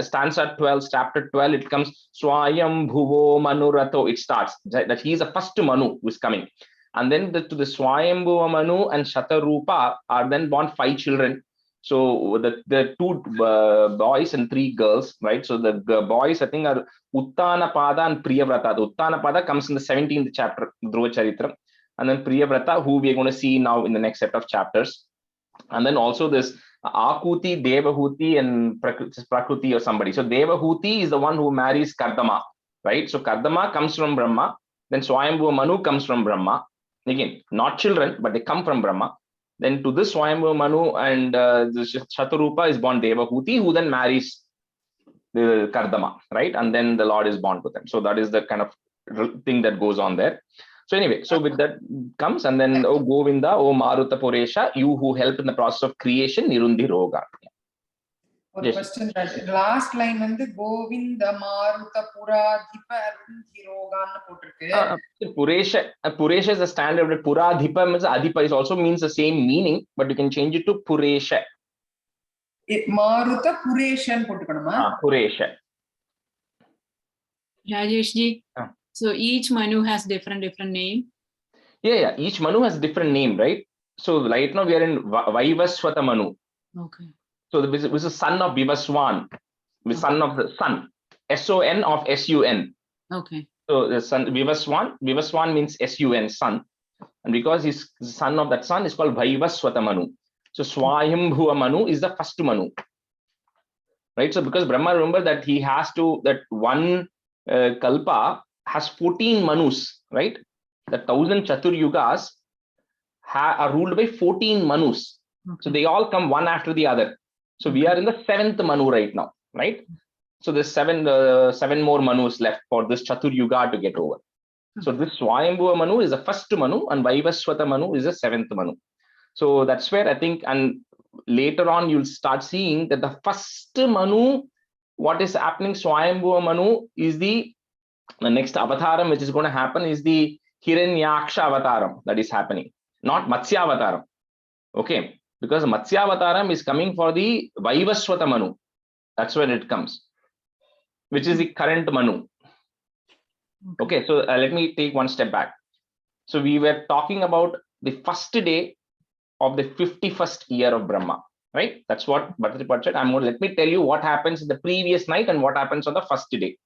stanza 12, chapter 12, it comes Swayambhuvo Manurato. It starts that he is the first Manu who is coming, and then to the Swayambhuva Manu and Shatarupa are then born 5 children. So the 2 boys and 3 girls, right? So the boys, I think, are Uttanapada and Priyavrata. The Uttanapada comes in the 17th chapter, Dhruva Charitra, and then Priyavrata, who we are going to see now in the next set of chapters. And then also this Akuti, Devahuti, and Prakruti or somebody. So Devahuti is the one who marries Kardama, right? So Kardama comes from Brahma. Then Swayambhuva Manu comes from Brahma. Again, not children, but they come from Brahma. Then to this Swayambhuva Manu and Shatarupa is born Devahuti, who then marries the Kardama, right? And then the Lord is born to them. So that is the kind of thing that goes on there. So anyway, so with that comes, and then O Govinda, O Maruta Puresha, you who help in the process of creation, Nirundi Roga. One question, last line வந்து Govinda Maruta Puradhipa Nirundhirogan போட்டிருக்கு. Puresha is the standard, but Puradhipa means Adhipa is also means the same meaning, but you can change it to Puresha. Maruta Pureshan போட்டுக்கணுமா? Puresha. Rajesh ji, so each Manu has different name. Yeah, each Manu has different name, right? So right now we are in Vaivaswata Manu. Okay. So this is the son of Vivaswan, the son of the sun, S-O-N of S-U-N. Okay. So the son Vivaswan means S-U-N, son. And because he's the son of that son, is called Vaivaswata Manu. So Swayambhuva Manu is the first Manu. Right? So because Brahma, remember that he has to, that one Kalpa has 14 Manus, right? The 1000 Chatur Yugas are ruled by 14 Manus. Okay. So they all come one after the other. So we are in the 7th Manu right now, right? So there's seven more Manus left for this Chatur Yuga to get over. So this Swayambhuva Manu is the first Manu and Vaivaswata Manu is the 7th Manu. So that's where I think, and later on you'll start seeing that the first Manu, what is happening, Swayambhuva Manu is the next avataram which is going to happen is the Hiranyaksha avataram that is happening, not Matsya avataram. Okay, because Matsya avataram is coming for the Vaivaswata Manu. That's where it comes, which is the current Manu. Okay, so let me take one step back. So we were talking about the first day of the 51st year of Brahma, right? That's what Bhattacharya said. Let me tell you what happens in the previous night and what happens on the first day.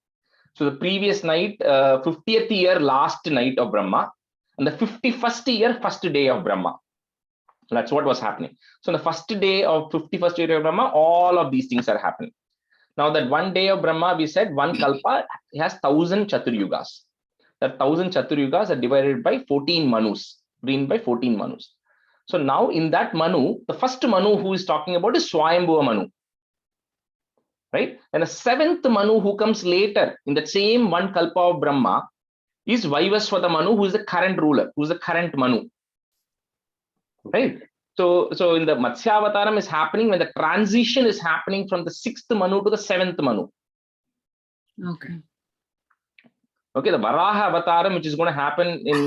So the previous night, 50th year, last night of Brahma, and the 51st year, first day of Brahma. So that's what was happening. So the first day of 51st year of Brahma, all of these things are happening. Now that one day of Brahma, we said one Kalpa has 1000 Chatur Yugas. That 1000 Chatur Yugas are divided by 14 Manus, been by 14 Manus. So now in that Manu, the first Manu who is talking about is Swayambhuva Manu. Right? And the 7th Manu who comes later in the same one Kalpa of Brahma is Vaivaswata Manu, who is the current ruler, who is the current Manu. Right? So in the Matsya Avataram is happening when the transition is happening from the 6th Manu to the 7th Manu. Okay. Okay, the Varaha Avataram, which is going to happen in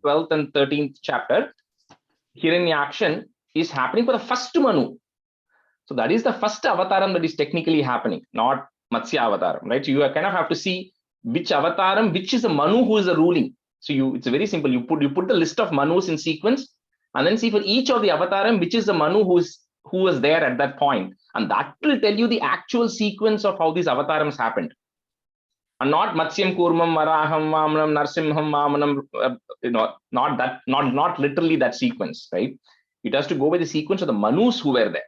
12th and 13th chapter, Hiranyakshan, is happening for the first Manu. So that is the first avataram that is technically happening, not Matsya avataram, right? So you kind of have to see which avataram, which is the Manu who is the ruling. So it's very simple. You put the list of Manus in sequence, and then see for each of the avataram, which is the Manu who was there at that point, and that will tell you the actual sequence of how these avatarams happened, and not Matsyam Kurmam Varaham Vamanam Narsimham Vamanam. Not literally that sequence, right? It has to go by the sequence of the Manus who were there.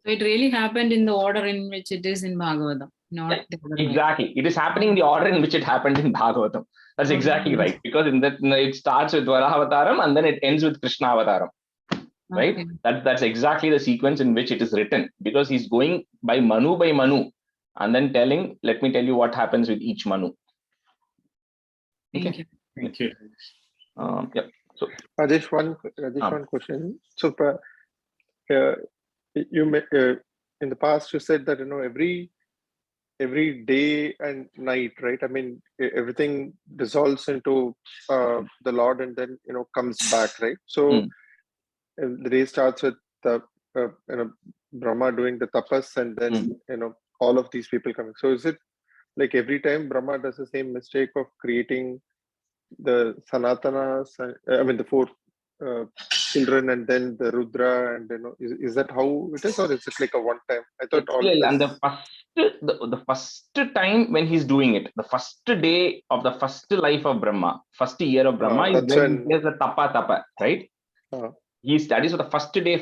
So it really happened in the order in which it is in Bhagavatam, not the other way. Exactly. It is happening in the order in which it happened in Bhagavatam. That's exactly right. Because in that it starts with Varahavataram and then it ends with Krishna Avataram. Right? Okay. That's exactly the sequence in which it is written. Because he's going by Manu and then telling, let me tell you what happens with each Manu. Thank you. Thank you. Yep. So Rajesh, one question. So you in the past you said that every day and night, right? I mean, everything dissolves into the Lord and then comes back, right? So the day starts with the Brahma doing the tapas and then all of these people coming. So is it like every time Brahma does the same mistake of creating the Sanatanas, I mean the 4 children and then the Rudra, and is that how it is, or is it like a one time? I thought all this... And the first time when he's doing it, the first day of the first life of Brahma, first year of Brahma, is when he has the tapa, right? He studies for the first day,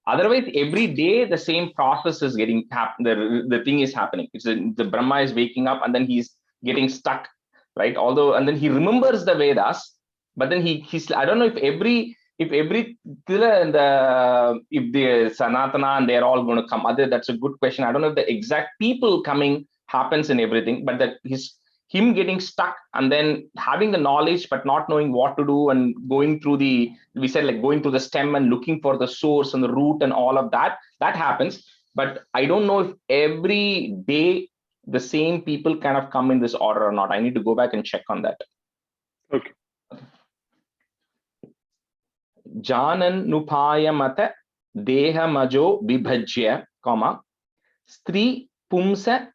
otherwise every day the same process is getting the thing is happening. It's the Brahma is waking up and then he's getting stuck, right? And then he remembers the Vedas, but then he's I don't know if every Tila and if the Sanatana and they're all going to come. That's a good question. I don't know if the exact people coming happens in everything, but that him getting stuck and then having the knowledge but not knowing what to do and going through going through the stem and looking for the source and the root and all of that happens. But I don't know if every day the same people kind of come in this order or not. I need to go back and check on that. Okay. Janan nupaya mata deha majo vibhajya, stri pumsa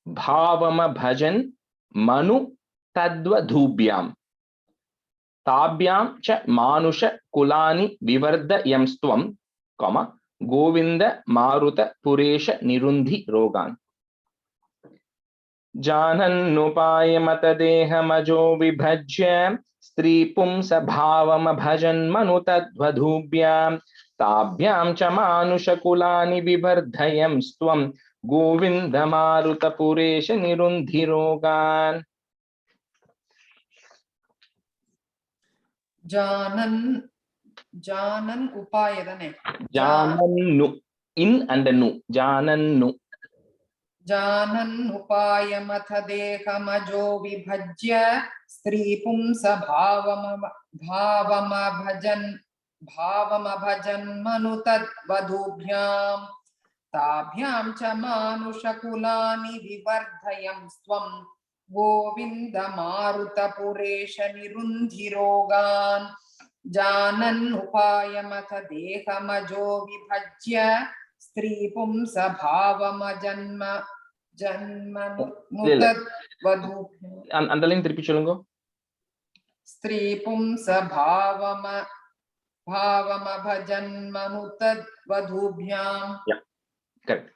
bhavama bhajan manu tadva dhubhyam tabhyam cha manusha kulani vivarda yamstvam comma, Govinda Maruta Puresha Nirundi Rogan. Janannupayamatadeha vibhajya Stri Pumsa Bhavama Bhajan Manutadvadhubhyam Tabhyam Chamanushakulani Vibhardhayam Stvam Govinda Maruta Puresha Nirundi Rogan. Janan upayadane. Janannu. In and a nu. Janannu. Janan upayamath dehamajo vibhajya stri pumsa bhavama bhajan manutad vadubhyam tabhyam cha manushakulani vivardhayam svam Govinda Maruta Puresha Nirundhirogan Janan Upayamath Dehamajo Vibhajya Stri Pumsa Bhavama Janmanutad Vadubhyam Underline திருப்பி சொல்லுங்க. Stri Pumsa Bhavama Bhajan Manutad Vadubhyam. Yeah, correct.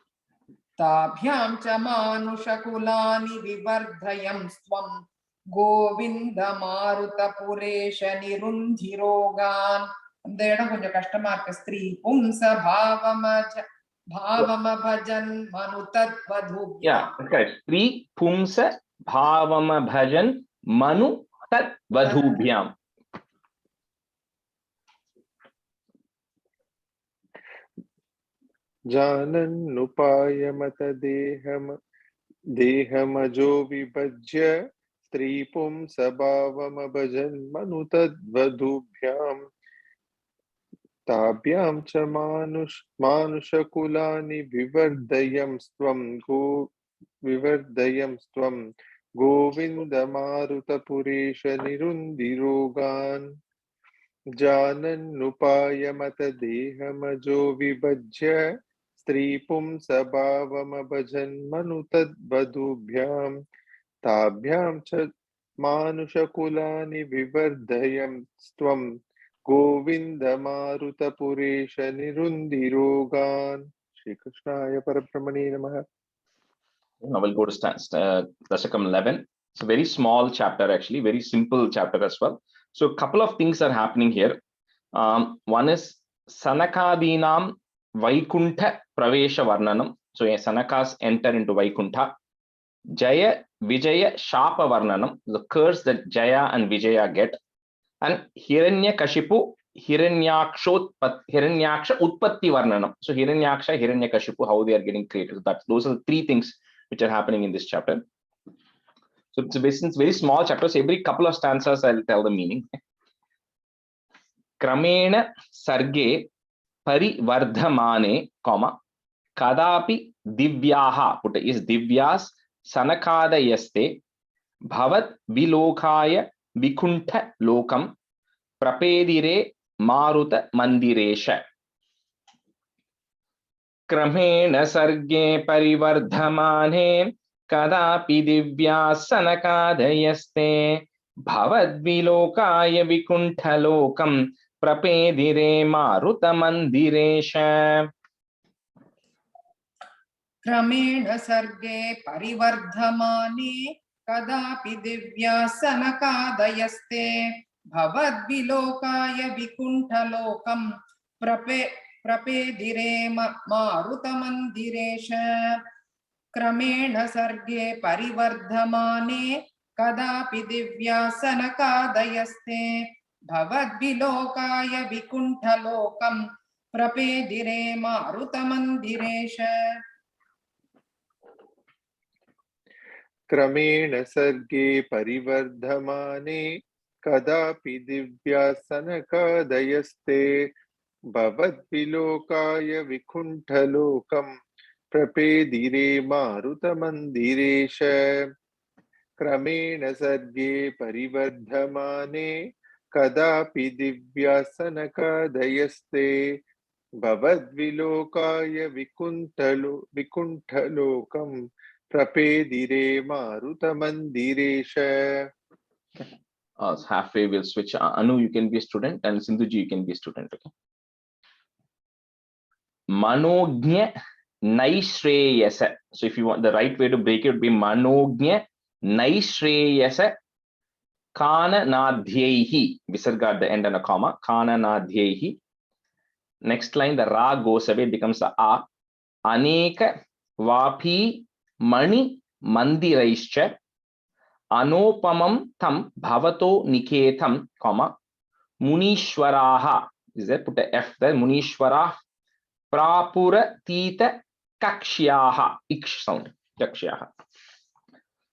Tabhyam cha manushakulani vivardhayam svam Govinda Maruta Puresha Nirundhirogan. அந்த இடம் கொஞ்சம் கஷ்டமா இருக்கு. ஸ்திரீ பும்ச bhavama bhajan manutad vadhubhyam. Yeah, correct. Stri Pumsa Bhavama Bhajan Manu Tat Vadhubhyam. Janannupayamatadeha vibhajya Stri Pumsa Bhavama Bhajan Manutadvadhubhyam Tabhyam cha manushakulani vivardhayam stvam Govinda Maruta Puresha Nirundirogan Janannupayamatadeha vibhajya Stri Pumsa Bhavama Bhajan Manutadvadhubhyam Tabhyam cha manushakulani vivardhayam stvam Govinda Maruta Puresha Nirundirogan. Shri Krishnaya Parabrahmane Namaha. Now we'll go to Dasakam 11. It's a very small chapter, actually, very simple chapter as well. So a couple of things are happening here. One is Sanakadinam Vaikuntha Pravesha Varnanam. So Sanakas enter into Vaikuntha. Jaya Vijaya Shapa Varnanam, the curse that Jaya and Vijaya get. And Hiranyakashipu Hiranyaksha Utpatti Varnanam. So Hiranyaksha, Hiranyakashipu, how they are getting created. So those are the three things which are happening in this chapter. So it's a very small chapter. So every couple of stanzas I'll tell the meaning. Kramena Sarge Parivardhamane, comma, Kadapi Divyaha, put is Divyas Sanakadayaste Bhavat Vilokaya Vikuntha Lokam Prapedire Maruta Mandiresha. Kramena Sarge Parivardhamane Kadapi Divyas Sanakadayaste Bhavat Vilokaya Vikuntha Lokam Prapedire Maruta Mandiresha. Kramena sarge parivardhamane kadapi divyasanakadayaste bhavad vilokaya vikuntha lokam prapedire maruta mandiresha. Kramena sarge parivardhamane kadapi divyasanakadayaste bhavad vilokaya vikuntha lokam prapedire maruta mandiresha. Kramena sarge parivardhamane kadapi divyasanakadayaste bhavat vilokaya vikuntha lokam prapedire maruta mandiresha. Kramena sarge parivardhamane kadapi divyasanakadayaste bhavat vilokaya vikuntha lokam Prapedire Maruta Mandiresha. Halfway we'll switch. Anu, you can be a student, and Sindhuji, you can be a student. Okay. Manognya Naishreyasa. So if you want the right way to break it would be Manognya Naishreyasa Kananadhyehi. Visarga at the end and a comma. Kananadhyehi. Next line, the Ra goes away, becomes the A. Aneka Vapi Mani Mandiraischa Anopamam Tam Bhavato Niketam, comma, Munishwaraha. Is there? Put a F there. Munishwarah Prapura Tita Kakshyaha. Iksh sound. Kakshyaha.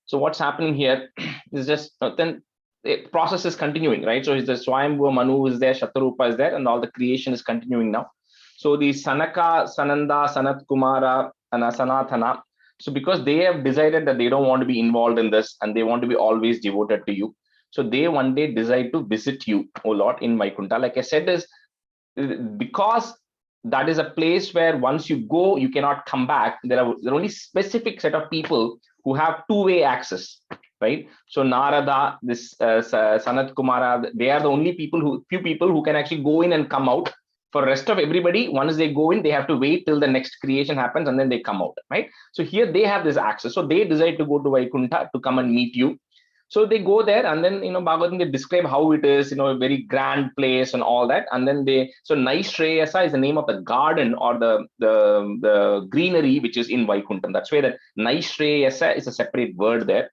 So what's happening here is just then the process is continuing, right? So it's the Swayambhuva Manu is there, Shatarupa is there, and all the creation is continuing now. So the Sanaka, Sananda, Sanat Kumara, and Sanatana. So because they have decided that they don't want to be involved in this and they want to be always devoted to you. So they one day decide to visit you, O Lord, in Vaikuntha. Like I said, is because that is a place where once you go, you cannot come back. There are only specific set of people who have two-way access, right? So Narada, this Sanat Kumara, they are the only few people who can actually go in and come out. For rest of everybody, once they go in, they have to wait till the next creation happens and then they come out, right? So here they have this access. So they decide to go to Vaikuntha to come and meet you. So they go there and then, Bhagavatam, they describe how it is, a very grand place and all that. And then so Naishreyasa is the name of the garden or the greenery which is in Vaikuntha. That's why that Naishreyasa is a separate word there.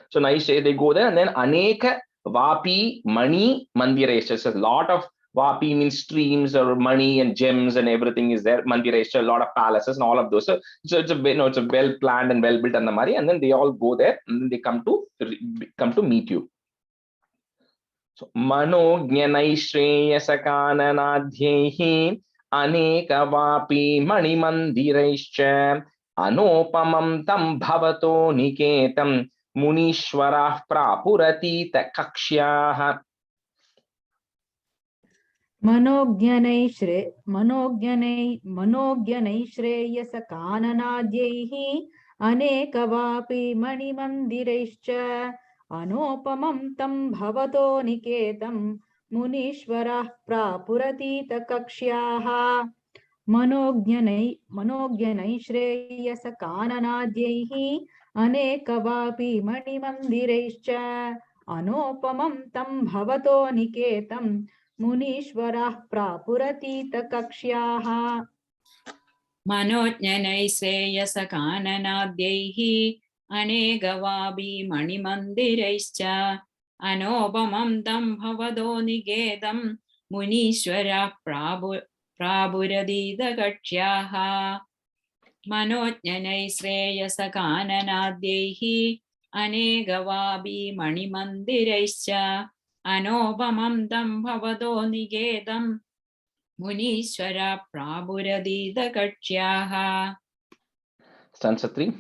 So Naishreyasa, they go there and then Aneka Vapi Mani Mandiresha. So a lot of Vapi means streams or money and gems and everything is there. Mandiresha, a lot of palaces and all of those. So it's a well planned and well built and the Mari, and then they all go there and then they come to meet you. So Mano Jnanaishreyasa Kananadhyehi Aneka Vapi Mani Mandirescha Anopamam Tam Bhavato Niketam Munishwarah Prapurati Kakshyaha. मनोज्ञनैश्रेयस काननाद्यैः अनेकवापि मणिमन्दिरैश्च अनोपमं तं भवतो निकेतं मुनीश्वरः प्रापुरतीतकक्ष्याः मनोज्ञनैश्रेयस काननाद्यैः अनेकवापि मणिमन्दिरैश्च अनोपमं तं भवतो निकेतं Munishwarah prapurati takakshyaha. Manojnanaisreyasa kananadhyaihi anegavabi manimandiraischa anopamam tam bhavado nigedam munishwarah prapuradita kakshaha. Manojnanaisreyasa kananadhyaihi anegavabi manimandiraischa Anopamam tam bhavado nigedam munishwara prapuradita kakshaha. Stanza 3.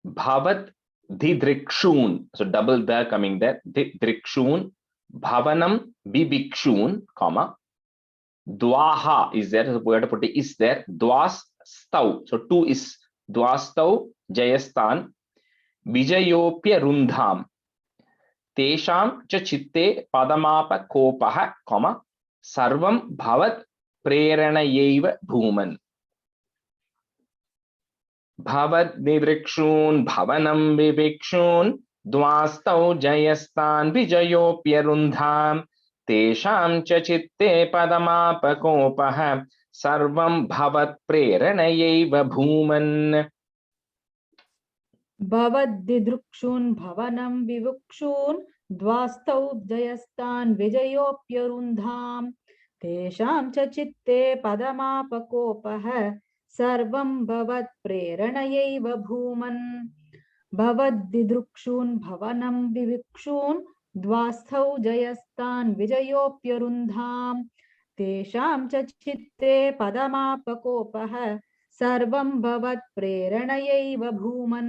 Bhavat didrikshun. So double the coming there. Didrikshun. Bhavanam bibikshun, comma. Dwaha is there. So we have to put the is there. Dwas stau. So 2 is. Dwastau jayastan. Vijayopya rundham. Tesham cha chitte padamapa kopaha, comma, sarvam bhavat preranayeva bhuman. Bhavat nidrikshun bhavanam vivekshun dwastau jayastan vijayopya rundham tesham cha chitte padamapa kopaha sarvam bhavat preranayeva bhuman. Bhavadidrukshun bhavanam vivukshun dvastau jayastan vijayopyarundham tesham cha chitte padamapakopah sarvam bhavat preranayeva bhuman. Bhavadidrukshun bhavanam vivukshun dvastau jayastan vijayopyarundham tesham cha chitte padamapakopah Sarvam bhavat preranayeva bhuman.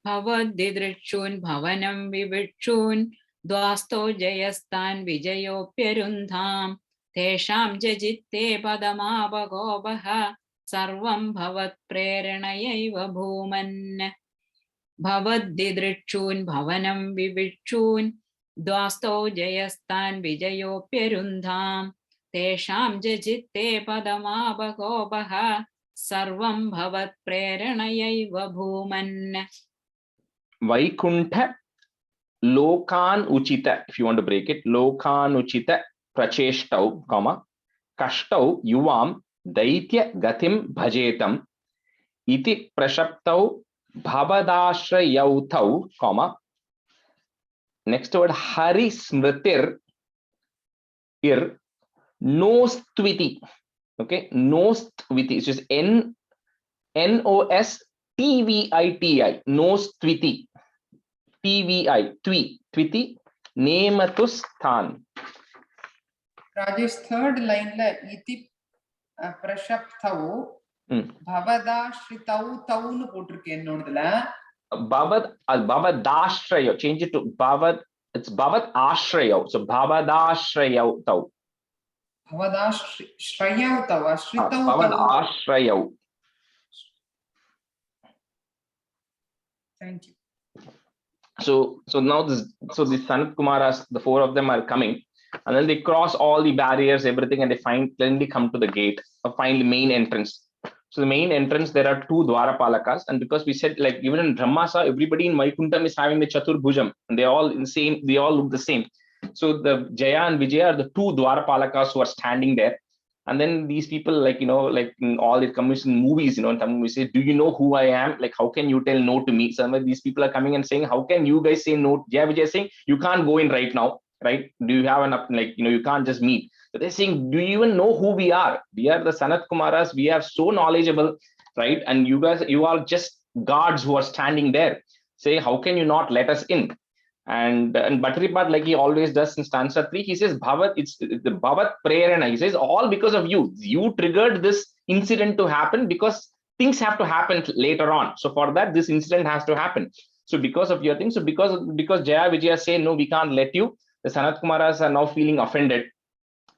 Bhavat didrikshun bhavanam vivitshun dvasto jayastan vijayopyarundham tesham jajitte padamabhagobaha sarvam bhavat preranayeva bhuman. Bhavat didrikshun bhavanam vivitshun dvasto jayastan vijayopyarundham तेषां च चित्ते पदमापकोपः सर्वं भवत् प्रेरणयैव भूमन्. Vaikuntha Lokan Uchita, if you want to break it, Lokan Uchita Pracheshtau, comma, Kashtau Yuvam Daitya Gatim Bhajetam Iti Prashaptau Bhavadashrayautau, comma, next word Hari Smritir Ir Nostviti. Okay, Nostviti, it's just N-O-S-T-V-I-T-I, Nostviti. TVI, Tviti, Nematustan. Rajesh, third line la iti prashaptau bhavada shritau tau nu potirukken nodudala. Bhavadashraya, change it to Bhavad, it's Bhavad Ashraya. So Bhavadashraya tau. Bhavada shrayau tau, shritau Bhavad tau. Ashraya. Thank you. So now the Sanat Kumaras, the four of them are coming, and then they cross all the barriers, everything, and they finally come to the gate, find the main entrance. So the main entrance, there are two Dwarapalakas, and because we said, like, even in Brahmasa, everybody in Vaikuntham is having the Chatur Bhujam, and they're all in the same, they all look the same. So the Jaya and Vijaya are the two Dwarapalakas who are standing there. And then these people, like, like in all the commission movies, in Tamil, we say, do you know who I am? Like, how can you tell no to me? Some of these people are coming and saying, how can you guys say no? Jaya Vijay is saying, you can't go in right now, right? Do you have enough, like, you can't just meet. So they're saying, do you even know who we are? We are the Sanat Kumaras. We are so knowledgeable, right? And you guys, you are just guards who are standing there. Say, how can you not let us in? And Bhattaripat, like he always does in stanza 3, he says, Bhavat, it's the Bhavat Prerana. He says, all because of you. You triggered this incident to happen because things have to happen later on. So for that, this incident has to happen. So because of your thing, so because Jaya Vijaya say, no, we can't let you, the Sanat Kumaras are now feeling offended.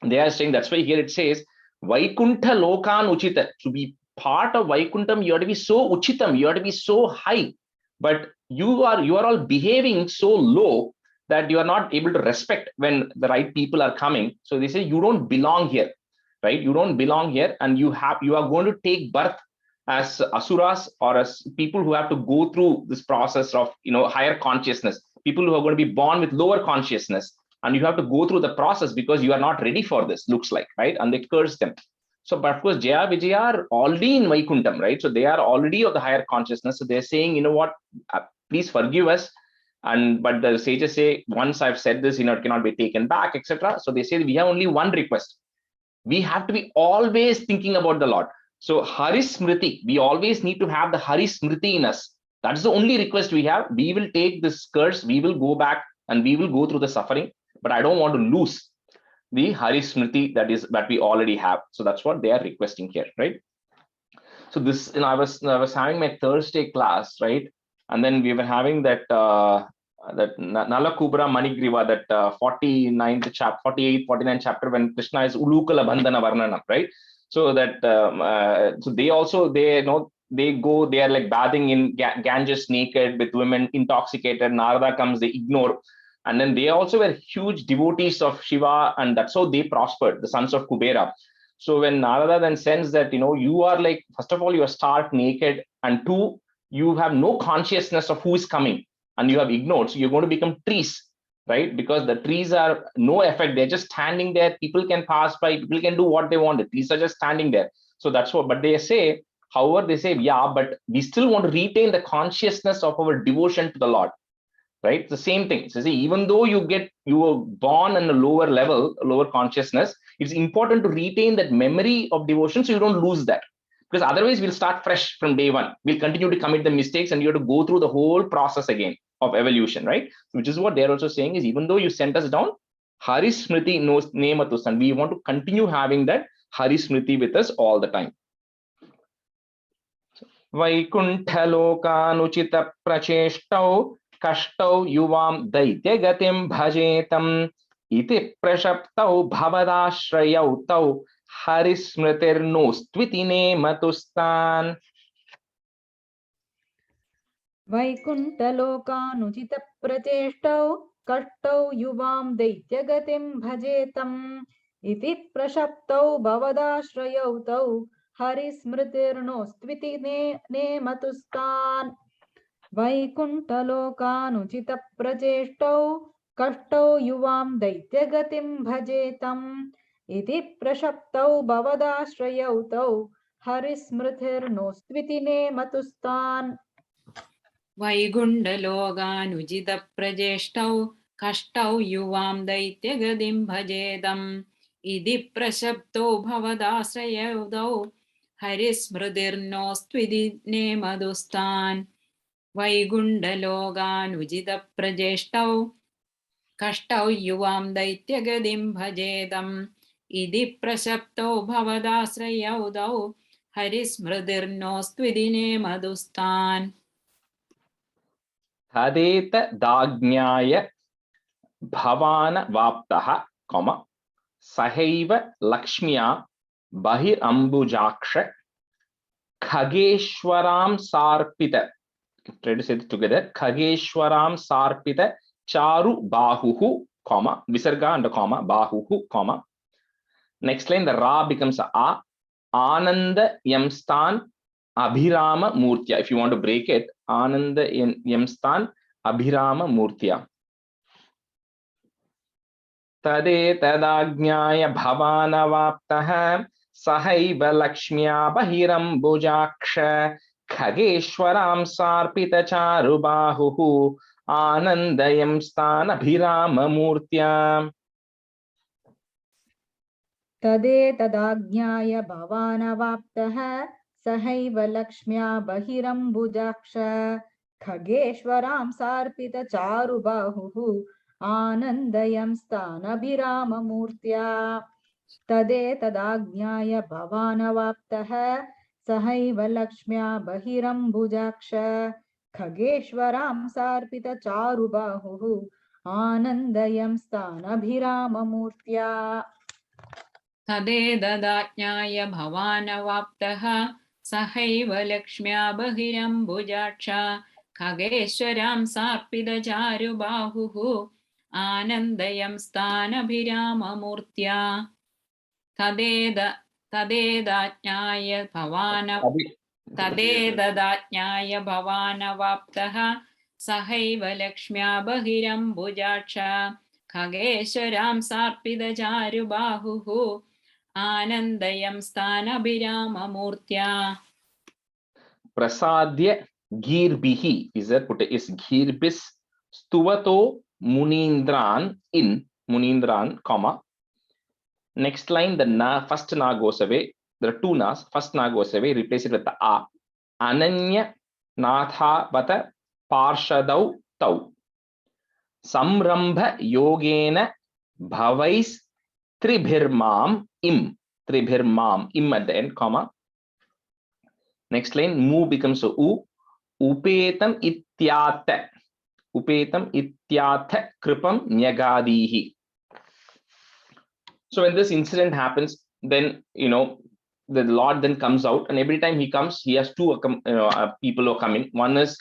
They are saying, that's why here it says, Vaikuntha Lokan Uchita. To be part of Vaikuntham, you have to be so Uchitam, you have to be so high. But you are all behaving so low that you are not able to respect when the right people are coming. So they say you don't belong here, right? You don't belong here, and you are going to take birth as asuras or as people who have to go through this process of higher consciousness, people who are going to be born with lower consciousness, and you have to go through the process because you are not ready for this, looks like, right? And they curse them. So, but of course, Jaya Vijaya are already in Vaikuntham, right? So they are already of the higher consciousness. So they're saying, you know what, please forgive us. But the sages say, once I've said this, it cannot be taken back, etc. So they say we have only one request. We have to be always thinking about the Lord. So Hari Smriti, we always need to have the Hari Smriti in us. That's the only request we have. We will take this curse, we will go back and we will go through the suffering, but I don't want to lose the Hari Smriti that we already have. So that's what they are requesting here, right? So this, I was having my Thursday class, right? And then we were having that Nala Kubra Manigriva, that 49th chapter, 48, 49 chapter, when Krishna is Ulukala Bandhana Varnana, right? So that so they also, they are like bathing in Ganges naked with women intoxicated. Narada comes, they ignore. And then they also were huge devotees of Shiva, and that's how they prospered, the sons of Kubera. So when Narada then sends that, you are like, first of all, you are stark naked, and two, you have no consciousness of who is coming, and you have ignored. So you're going to become trees, right? Because the trees are no effect. They're just standing there. People can pass by, people can do what they want. The trees are just standing there. So that's what, but they say, however, they say, yeah, but we still want to retain the consciousness of our devotion to the Lord. Right? The same thing. So see, even though you were born in a lower level, a lower consciousness, it's important to retain that memory of devotion so you don't lose that. Because otherwise we'll start fresh from day one. We'll continue to commit the mistakes and you have to go through the whole process again of evolution, right? Which is what they're also saying is, even though you sent us down, Hari Smriti knows Nematus, and we want to continue having that Hari Smriti with us all the time. Vaikuntha Lokanuchita Pracheshtau Kashtau Yuvam Daitya-gatim Bhajetam Iti Prashaptau Bhavadashrayau Tau Harismritirnostvitine Matustan. वैकुण्ठलोकानुचितप्रचेष्टौ कष्टौ युवां दैत्यगतिं भजेतम् इति प्रशप्तौ भवदाश्रयौ तौ हरिस्मृतिर्नोस्त्विति नेमतुस्तान् वैकुण्ठलोकानुचितप्रचेष्टौ कष्टौ युवां दैत्यगतिं भजेतम् इति प्रशप्तौ भवदाश्रयौ तौ हरिस्मृतिर्नोस्त्विति नेमतुस्तान् वैकुण्ठलोकानुचितप्रचेष्टौ कष्टौ युवां दैत्यगतिं भजेदम् इति प्रशप्तौ भवदाश्रयौ हरिस्मृतिर्नोस्त्विति नेमतुस्तान् वैकुण्ठलोकानुचितप्रचेष्टौ कष्टौ युवां दैत्यगतिं भजेदम् इति प्रशप्तौ भवदाश्रयौ हरिस्मृतिर्नोस्त्विति नेमतुस्तान् तदेतदाज्ञाय भवानवाप्तः सहैव लक्ष्म्या बहिरम्बुजाक्ष खगेश्वरां सार्पित, try to say it together, खगेश्वरां सार्पित Charu बाहुः, visarga and a comma, bahuhu, next line the ra becomes a, ananda yamstan abhirama murtya. If you want to break it, ananda yamstan abhirama murtya. तदेतदाज्ञाय भवानवाप्तः सहैव लक्ष्म्या बहिरम्बुजाक्ष खगेश्वरां सार्पितचारुबाहुः आनन्दयंस्तानभिराममूर्त्या तदेतदाज्ञाय भवानवाप्तः सहैव लक्ष्म्या बहिरम्बुजाक्ष खगेश्वरां सार्पितचारुबाहुः आनन्दयंस्तानभिराममूर्त्या तदेतदाज्ञाय भवानवाप्तः सहैव लक्ष्म्या बहिरम्बुजाक्ष खगेश्वरां सार्पितचारुबाहुः आनन्दयंस्तानभिराममूर्त्या तदेतदाज्ञाय भवानवाप्तः सहैव लक्ष्म्या बहिरम्बुजाक्ष खगेश्वरां सार्पितचारुबाहुः आनन्दयंस्तानभिराममूर्त्या तदेतदाज्ञाय भवानवाप्तः सहैव लक्ष्म्या बहिरम्बुजाक्ष खगेश्वरां सार्पितचारुबाहुः आनन्दयंस्तानभिराममूर्त्या प्रसाद्य गीर्भिः is gीर्भिस् स्तुवतो munindran in munindran, next line the na, first na goes away. There are two nas, first na goes away, replace it with the a. Ananya natha vata parshadau tau samrambha yogena bhavais tribhirmam im at the end, next line mu becomes a u. Upetam ityatha kripam nyagadihi. So when this incident happens, then the Lord then comes out, and every time he comes, he has two people who are coming. One is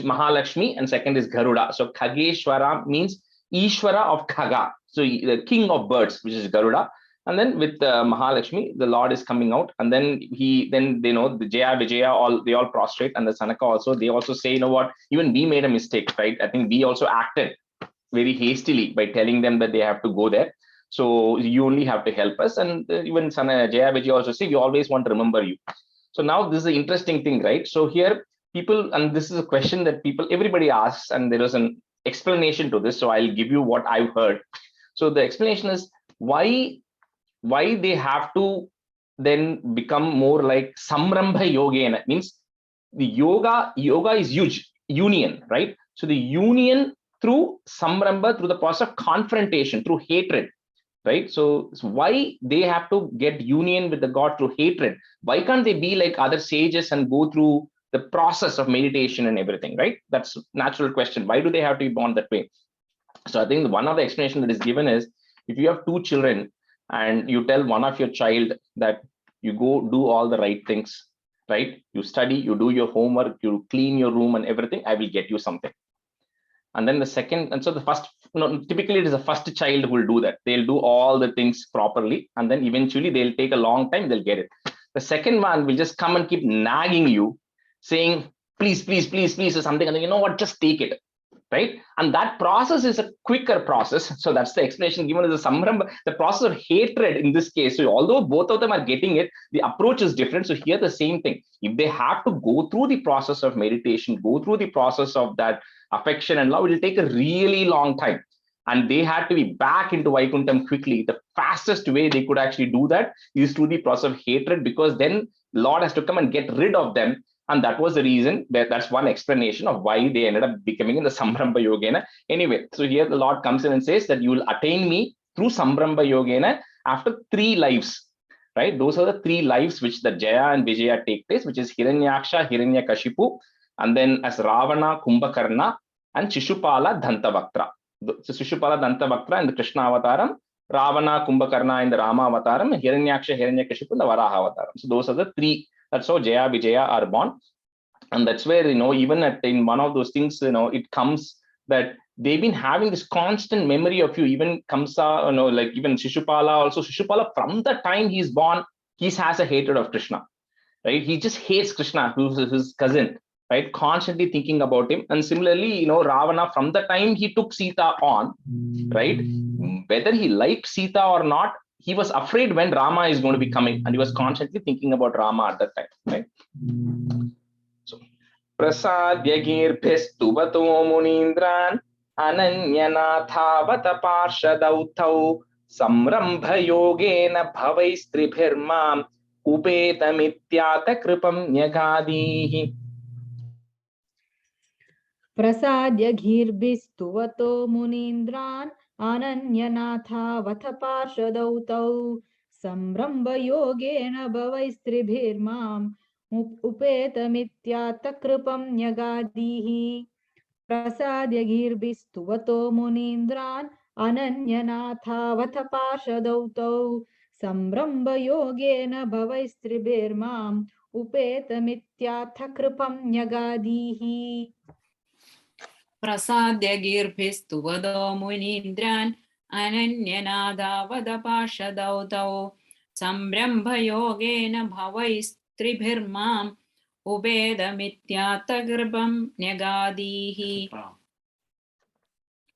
Mahalakshmi and second is Garuda. So Khageshwara means Ishwara of Khaga, so the king of birds, which is Garuda. And then with Mahalakshmi, the Lord is coming out, and then the Jaya Vijaya, they all prostrate, and the Sanaka also, they also say, you know what, even we made a mistake, right? I think we also acted very hastily by telling them that they have to go there. So you only have to help us. And even Jaya Vijaya also say, we always want to remember you. So now this is an interesting thing, right? So here people, and this is a question that everybody asks, and there is an explanation to this. So I'll give you what I've heard. So the explanation is why they have to then become more like Samrambha Yogena, means the yoga is huge, union, right? So the union through Samrambha, through the process of confrontation, through hatred, right? So why they have to get union with the God through hatred? Why can't they be like other sages and go through the process of meditation and everything, right? That's a natural question. Why do they have to be born that way? So I think one of the explanation that is given is, if you have two children and you tell one of your child that you go do all the right things, right? You study, you do your homework, you clean your room and everything, I will get you something. And then the second, and so the first typically it is the first child who will do that. They'll do all the things properly, and then eventually they'll take a long time, they'll get it. The second one will just come and keep nagging you, saying, please, please, please, please, or something, and then you know what, just take it. Right? And that process is a quicker process. So that's the explanation given as a samrambha, the process of hatred in this case. So although both of them are getting it, the approach is different. So here the same thing. If they have to go through the process of meditation, go through the process of that affection and love, it will take a really long time. And they had to be back into Vaikuntham quickly. The fastest way they could actually do that is through the process of hatred, because then Lord has to come and get rid of them. And that was the reason, that's one explanation of why they ended up becoming in the Samrambha Yogena. Anyway, so here the Lord comes in and says that you will attain me through Samrambha Yogena after 3 lives, right? Those are the 3 lives which the Jaya and Vijaya take place, which is Hiranyaksha, Hiranyakashipu, and then as Ravana, Kumbhakarna, and Shishupala, Dantavaktra. So Shishupala, Dantavaktra in the Krishna Avataram, Ravana, Kumbhakarna in the Rama Avataram, Hiranyaksha, Hiranyakashipu in the Varaha Avataram. So those are the 3. That's how Jaya, Vijaya are born. And that's where, even in one of those things, it comes that they've been having this constant memory of you. Even Kamsa, like even Shishupala also. Shishupala, from the time he's born, he has a hatred of Krishna, right? He just hates Krishna, who's his cousin, right? Constantly thinking about him. And similarly, Ravana, from the time he took Sita on, right? Whether he liked Sita or not, he was afraid when Rama is going to be coming, and he was constantly thinking about Rama at that time, right? So, Prasadya Girbhistuvato Munindran Ananyanathavata Parshadautau Samrambha Yogena Bhavaistribhirmam Upetamityata Kripam Nyagadihi. Prasadya Girbistuvato Munindran Ananyanatha Vathaparshadautau Samrambha Yogena Bhavaistribhirmam Upetamityata Kripam Nyagadihi. Prasadya Girbistuvato Munindran Ananyanatha Vathaparshadautau Samrambha Yogena Bhavaistribhirmam Upetamityatha Kripam Nyagadihi. Prasadya Girбhiस्तुवदो Munindran Ananyanada Vadapashadautau Samrambhayogena Bhavaistribhirmam Ubedamityatagrbam Nyagadihi.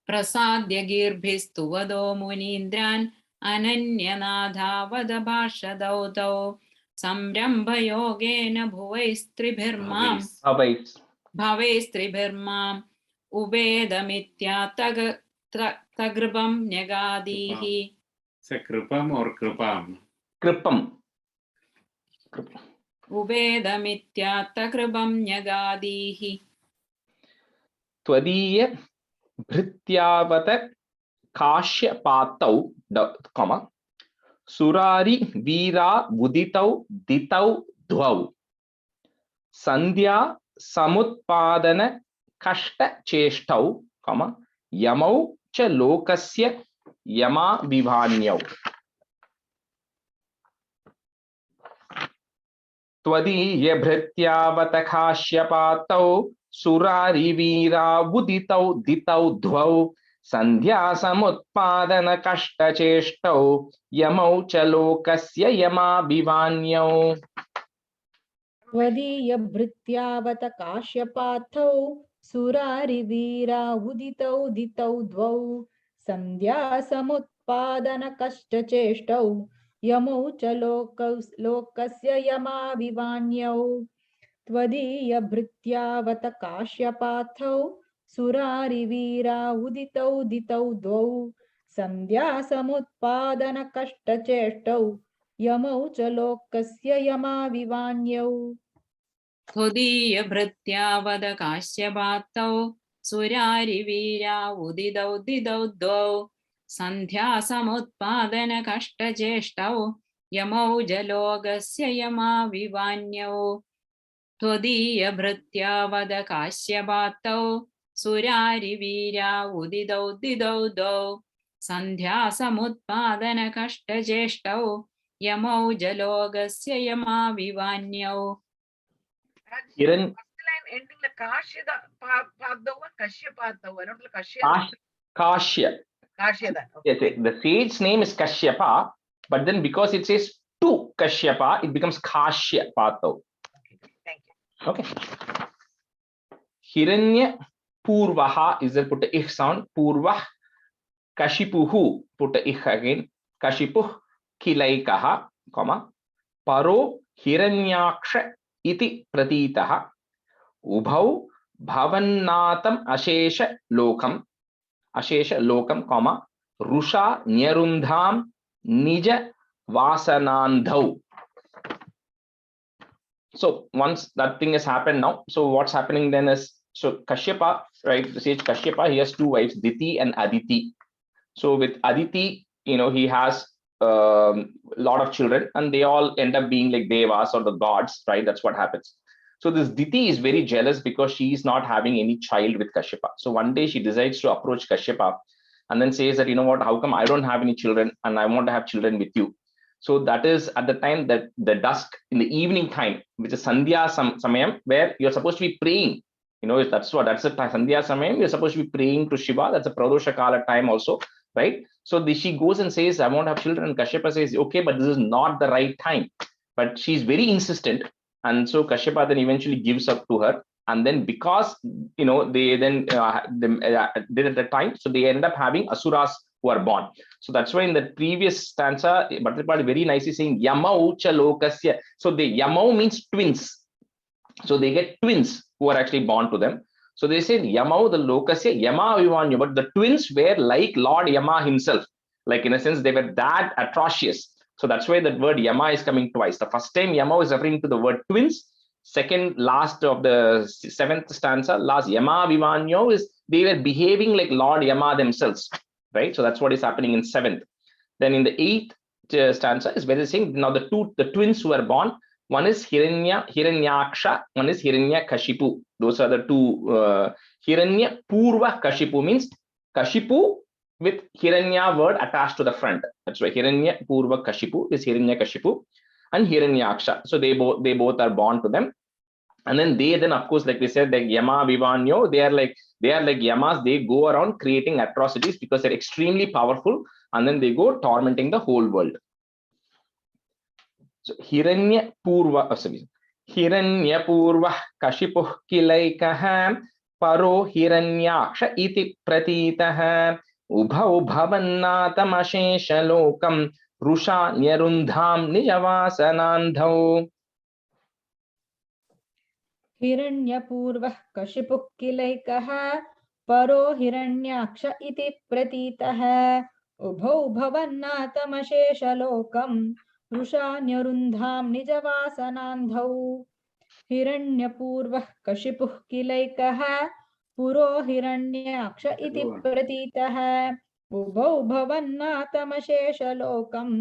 Prasadya Girбhiस्तुवदो Munindran Ananyanada Vadapashadautau Samrambhayogena Bhavaistribhirmam Bhavaistribhirmam Ubedamityatagrbam Nyagadihi. Say Kripam or Kripam? Kripam. Ubedamityatagrbam Nyagadihi. Tvadiya Bhrityavata Kashya Patau, comma, Surari Veera Vuditau Ditau Dhvau Sandhya Samutpadana Kashta Cheshtau, comma, Yamau Cha Lokasya Yama Vivanyau. Tvadiya Bhrityavata Kashya Patau Surari Veera Vuditau Ditau Dhvau Sandhya Samutpadana Kashta Cheshtau Yamau Cha Lokasya Yama Vivanyau. Tvadiya Bhrityavata Kashyapatau Surari Veera Uditau Ditau Dvau Sandhya Samutpadana Kashta Cheshtau Yamau Cha Lokasya Yama Vivanyau. Tvadiya Bhrityavata Kashyapatau Surari Veera Uditau Ditau Dvau Sandhya Samutpadana Kashta Cheshtau Yamau Cha Lokasya Yama Vivanyau. Tvadiya Bhrityavata Kashyapatau Surari Veera Uditau Ditau Dvau Sandhya Samutpadana Kashta Cheshtau Yamau Jalogasya Yama Vivanyau. Tvadiya Bhrityavata Kashyapatau Surari Veera Uditau Ditau Dvau Sandhya Samutpadana Kashta Cheshtau Yamau Jalogasya Yama Vivanyau. First line ending the Kashya Padava, Kashya Padava, not Kashya. Kashya. Kashyada. Yes, the sage's name is Kashyapa, but then because it says to Kashyapa, it becomes Kashya Patau. Okay. Thank you. Okay. Hiranya Purvaha is there, put a ich sound. Purvah Kashipuhu, put a ich again. Kashipuh Kilaikaha, comma. Paro Hiranyaksha iti pratitaha. Ubhau Bhavannatam Ashesha Lokam, comma. Rusha Nyarundham Nija Vasanandhau. So once that thing has happened now, so what's happening then is, so Kashyapa, right, the sage Kashyapa, he has two wives, Diti and Aditi. So with Aditi, he has a lot of children and they all end up being like devas or the gods, right? That's what happens. So this Diti is very jealous because she is not having any child with Kashyapa. So one day she decides to approach Kashyapa and then says that, what, how come I don't have any children and I want to have children with you? So that is at the time that the dusk in the evening time, which is Sandhya Samayam, where you're supposed to be praying. That's the Sandhya Samayam. You're supposed to be praying to Shiva. That's a Pradosha Kala time also, right? So she goes and says, I want to have children. And Kashyapa says, okay, but this is not the right time. But she's very insistent. And so Kashyapa then eventually gives up to her. And then because, they then did at the time, so they end up having Asuras who are born. So that's why in the previous stanza, Bhattacharya very nicely saying Yamau cha lokasya. So the Yamau means twins. So they get twins who are actually born to them. So they say Yamau the lokasya Yama Vivanyo, but the twins were like Lord Yama himself. Like in a sense, they were that atrocious. So that's why that word Yama is coming twice. The first time Yama is referring to the word twins. Second, last of the 7th stanza, last Yama Vivanyo is they were behaving like Lord Yama themselves. Right, so that's what is happening in 7th. Then in the 8th stanza is where they're saying now the twins who are born. One is Hiranyaksha, one is Hiranyakashipu. Those are the two. Hiranya Purva Kashipu means Kashipu with Hiranya word attached to the front. That's why Hiranya Purva Kashipu is Hiranyakashipu and Hiranyaksha. So they both are born to them. And then of course, like we said, like Yama Vivanyo, they are like Yamas. They go around creating atrocities because they're extremely powerful, and then they go tormenting the whole world. So Hiranya Purva Kashipuh Kilaikah Paro Hiranyaksha iti pratitah Ubhau Bhavannatam Ashesha Lokam Rusha Nyarundham Nijavasanandhau. हिरण्यपूर्वः कशिपुः किलैकः परो हिरण्याक्ष इति प्रतीतः उभौ भवन्नाथमशेषलोकम् रुषान्यरुन्धां निजवासनान्धौ हिरण्यपूर्वः कशिपुः किलैकः पुरो हिरण्याक्ष इति प्रतीतः उभौ भवन्नाथमशेषलोकम्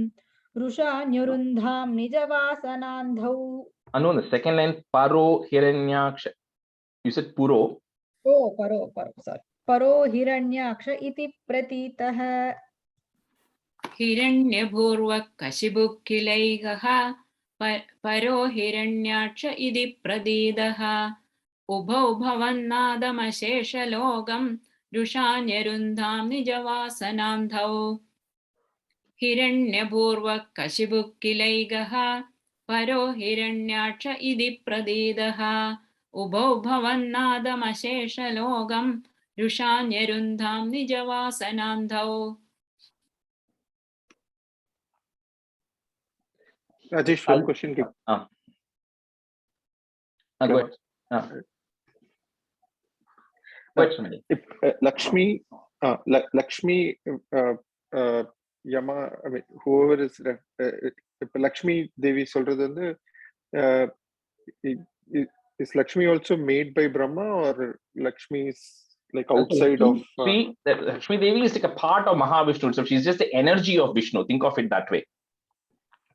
रुषान्यरुन्धां निजवासनान्धौ. No, the second line, Paro Hiranyaksha. You said Puro. Oh, Paro, sorry. Paro Hiranyaksha iti pratitah. Hiranyabhurva Kashipuh Kilaikah Paro Hiranyaksha iti pratidah Ubhau Bhavannadam Ashesha Lokam Rushanyarundham Nijavasanandhau. Hiranyabhurva Kashipuh Kilaikah Paro Hiranyaksha iti pratidah Ubhau Bhavannadam Ashesha Lokam Rushanyarundham Nijavasanandhau. Rajesh, one question. Go ahead. Lakshmi, Yama, I mean, whoever is Lakshmi Devi சொல்றது is Lakshmi also made by Brahma, or Lakshmi is like outside of Lakshmi Devi is like a part of Mahavishnu, so she's just the energy of Vishnu. Think of it that way.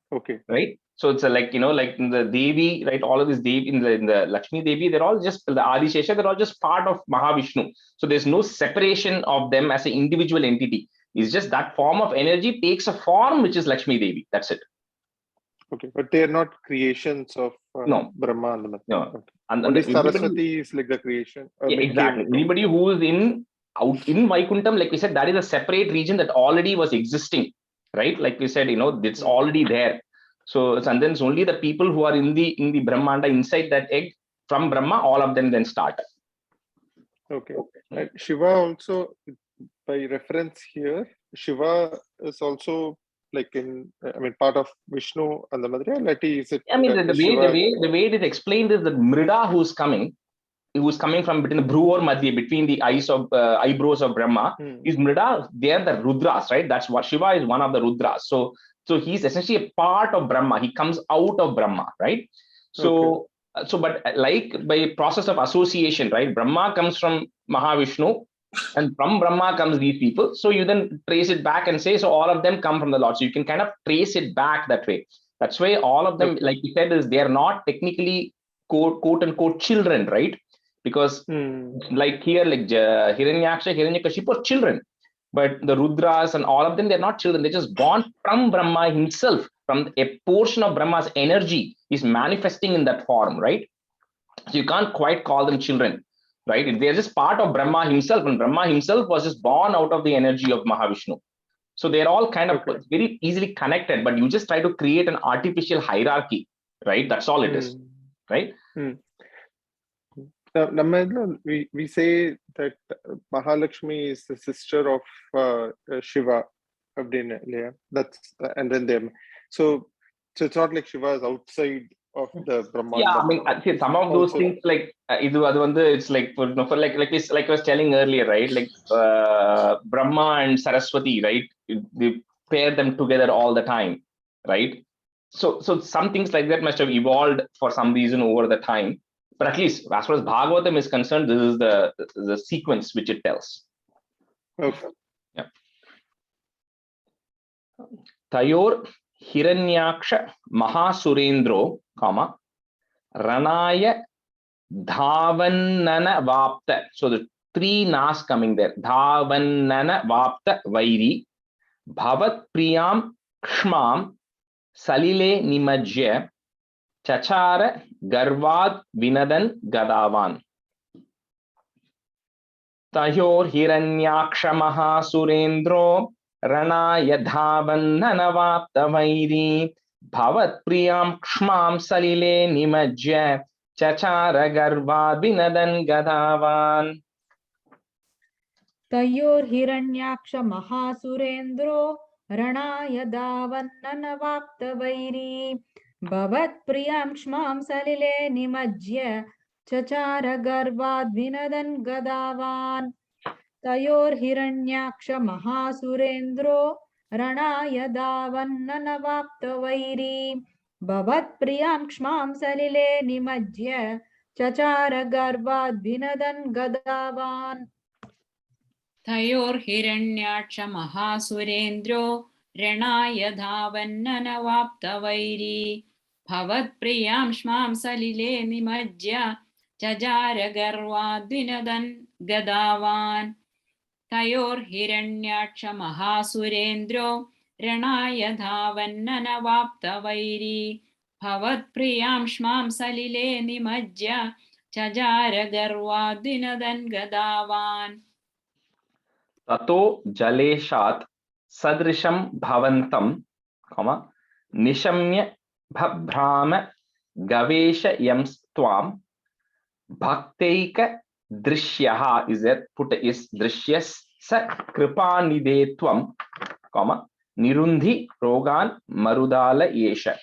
Okay. Right. So it's like like in the Devi, right? All of this Devi in the Lakshmi Devi, they're all just the Adishesha, they're all just part of Mahavishnu. So there's no separation of them as an individual entity. It's just that form of energy takes a form which is Lakshmi Devi. That's it. Okay, but they are not creations of no. Brahma. No. Okay. And Saraswati is like the creation. Yeah, exactly. Anybody who is in out in Vaikuntham, like we said, that is a separate region that already was existing, right? Like we said, it's already there. So, and then it's only the people who are in the Brahmanda inside that egg from Brahma, all of them then start. Okay. And Shiva also, by reference here, Shiva is also like part of Vishnu and the Madhya. Is it? I mean, the Shiva... way it is explained is that Mrida who's coming from between the Bhru or Madhya, between the eyebrows of Brahma, is Mrida. They are the Rudras, right? That's what Shiva is, one of the Rudras. So he's essentially a part of Brahma. He comes out of Brahma, right? So, but like by process of association, right? Brahma comes from Mahavishnu, and from Brahma comes these people. So you then trace it back and say, so all of them come from the Lord. So you can kind of trace it back that way. That's why all of them, like you said, is they are not technically quote unquote children, right? Because like here, like Hiranyaksha, Hiranyakashipu are children. But the Rudras and all of them, they're not children. They're just born from Brahma himself, from a portion of Brahma's energy is manifesting in that form, right? So you can't quite call them children, right? They're just part of Brahma himself, and Brahma himself was just born out of the energy of Mahavishnu. So they're all kind of very easily connected, but you just try to create an artificial hierarchy, right? That's all it is, right? We say that Mahalakshmi is the sister of Shiva. That's and then them. So it's not like Shiva is outside of the Brahmanda. Yeah, I mean, some of those things like it's like for like I was telling earlier, right? Like Brahma and Saraswati, right? They pair them together all the time, right? So some things like that must have evolved for some reason over the time. But at least as far as Bhagavatam is concerned, this is the sequence which it tells. Okay. Yeah. Tayor Hiranyaksha Mahasurendro, Ranaya Dhavannana Vapta. So the three nas coming there. Dhavannana Vapta Vairi Bhavat Priyam Kshmam Salile Nimajya Chachara Garvad Vinadan Gadavan. Tayor Hiranyaksha Mahasurendro Ranaya Dhavannana Vapta Vairi Bhavat Priyam Kshmam Salile Nimajya Chachara Garvad Vinadan Gadavan. Tayor Hiranyaksha Mahasurendro Ranaya Dhavannana Vapta Vairi Bhavat Priyam Kshmam Salile Nimajya Chachara Garvad Vinadan Gadavan. Tayor Hiranyaksha Mahasurendro Ranaya Dhavannana Vapta Vairi Bhavat Priyam Kshmam Salile Nimajya Chachara Garvad Vinadan Gadavan. Tayor Hiranyaksha Mahasurendro Ranaya Dhavannana Vapta Vairi Bhavat Priyam Shmam Salile Nimajya Chachara Garvad Vinadan Gadavan. Tayor Hiranyaksha Mahasurendro Ranaya Dhavannana Vapta Vairi Bhavat Priyam Shmam Salile Nimajya Chachara Garvad Vinadan Gadavan. Tato Jaleshat Sadrisham Bhavantam, Nishamya Bhabrama Gavesha Yamstwam Bhakteika Drishyaha is there, put is Drishyas Sa Kripanidetwam, Nirundi Rogan Marudala Yesha.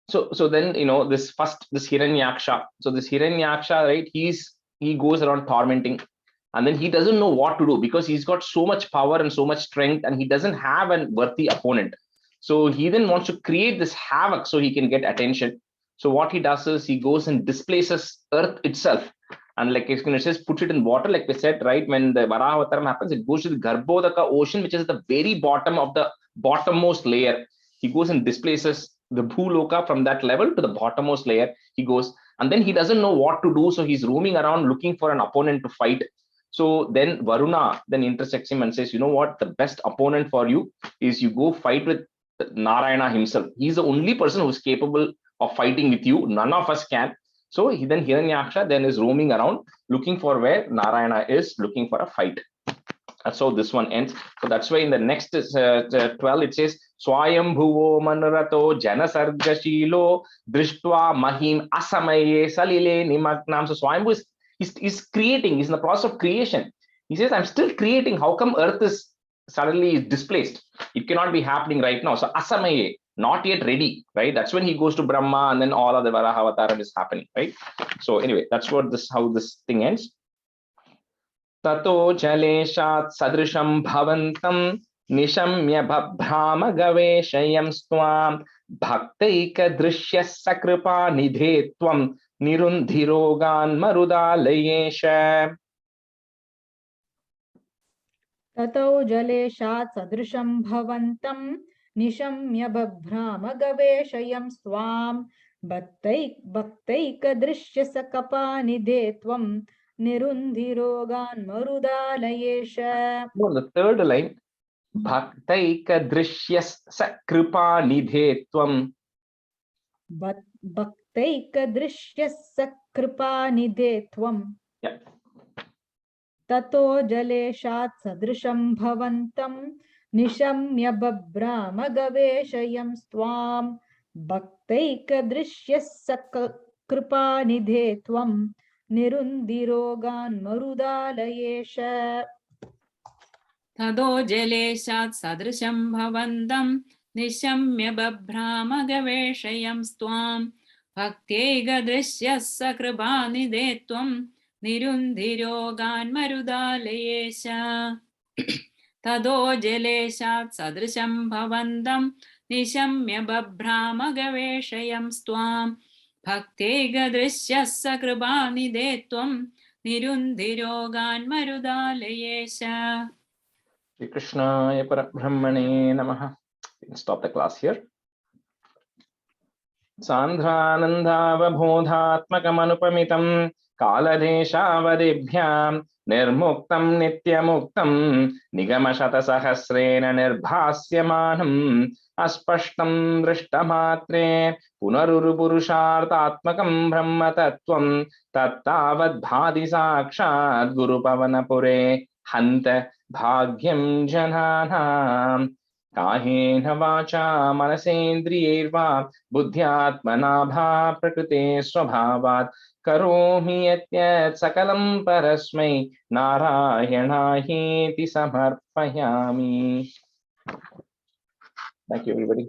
So then this Hiranyaksha. So this Hiranyaksha, right? He goes around tormenting, and then he doesn't know what to do because he's got so much power and so much strength, and he doesn't have a worthy opponent. So he then wants to create this havoc so he can get attention. So what he does is he goes and displaces earth itself, and like it says, puts it in water. Like we said, right, when the Varaha Avataram happens, it goes to the Garbhodaka ocean, which is at the very bottom of the bottommost layer. He goes and displaces the Bhuloka from that level to the bottommost layer. He goes, and then he doesn't know what to do, so he's roaming around looking for an opponent to fight. So then Varuna then intersects him and says, you know what, the best opponent for you is you go fight with Narayana himself. He's the only person who's capable of fighting with you. None of us can. So then Hiranyaksha then is roaming around looking for where Narayana is, looking for a fight. That's how this one ends. So that's why in the next 12 it says Swayam Bhuvo Manurato Janasargashilo Drishtva Mahim Asamaye Salile Nimagnam. So Swayambhu is creating, he's in the process of creation. He says, I'm still creating. How come earth is suddenly displaced? It cannot be happening right now. So Asamaye, not yet ready, right? That's when he goes to Brahma and then all of the Varahavataram is happening, right? So anyway, that's what this, how this thing ends. Tato jaleshat sadrisham bhavantam nishamya bhabhrama gaveshayam stvam bhaktaika drishya sakripa nidhetvam nirundhirogan marudalayesha. ततो जलेशात् सदृशं भवन्तं निशम्य बभ्राम गवेशयं स्वां भक्तैकदृश्यसकपानिधे त्वं निरुन्धिरोगान् मरुदालयेश. No, the third line, bhaktaika drishyas sakripa nidhe tvam. भक्तैकदृश्यसकृपानिधे त्वं. Yeah. ततो जलेशात् सदृशं भवन्तं निशम्य बभ्राम गवेशयं स्वां भक्तैकदृश्यसकृपानिधे त्वं निरुन्धिरोगान् मरुदालयेश. ततो जलेशात् सदृशं भवन्तं निशम्य बभ्राम गवेशयं स्वां भक्त्यैकदृश्यः सकृपानिधे त्वं निरुन्धिरोगान् मरुदालयेश. ततो जलेशात् सदृशं भवन्तं निशम्य बभ्राम गवेशयं स्वां भक्त्यैकदृश्यः सकृपानिधे त्वं निरुन्धिरोगान् मरुदालयेश. Shri Krishnaya Parabrahmane Namaha. We can stop the class here. Sandhanandavabodhatmakamanupamitam kaladeshavadibhyam nirmuktam nityamuktam nigamashatasahasrena nirbhasyamanam aspashtam drishtamatre punarurupurushartatmakam brahmatattvam tattavad bhadi sakshat gurupavanapure hanta bhagyam jananam. काहेन वाचा मनसेन्द्रियैर्वा बुद्ध्यात्मना भा प्रकृते स्वभावात् करोमि यत् सकलं परस्मै नारायणायेति समर्पयामि. Thank you, everybody.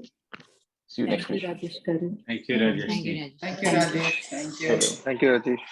See you next week. Thank you, Rajesh. Thank you, Rajesh. Thank you. Thank you, Rajesh.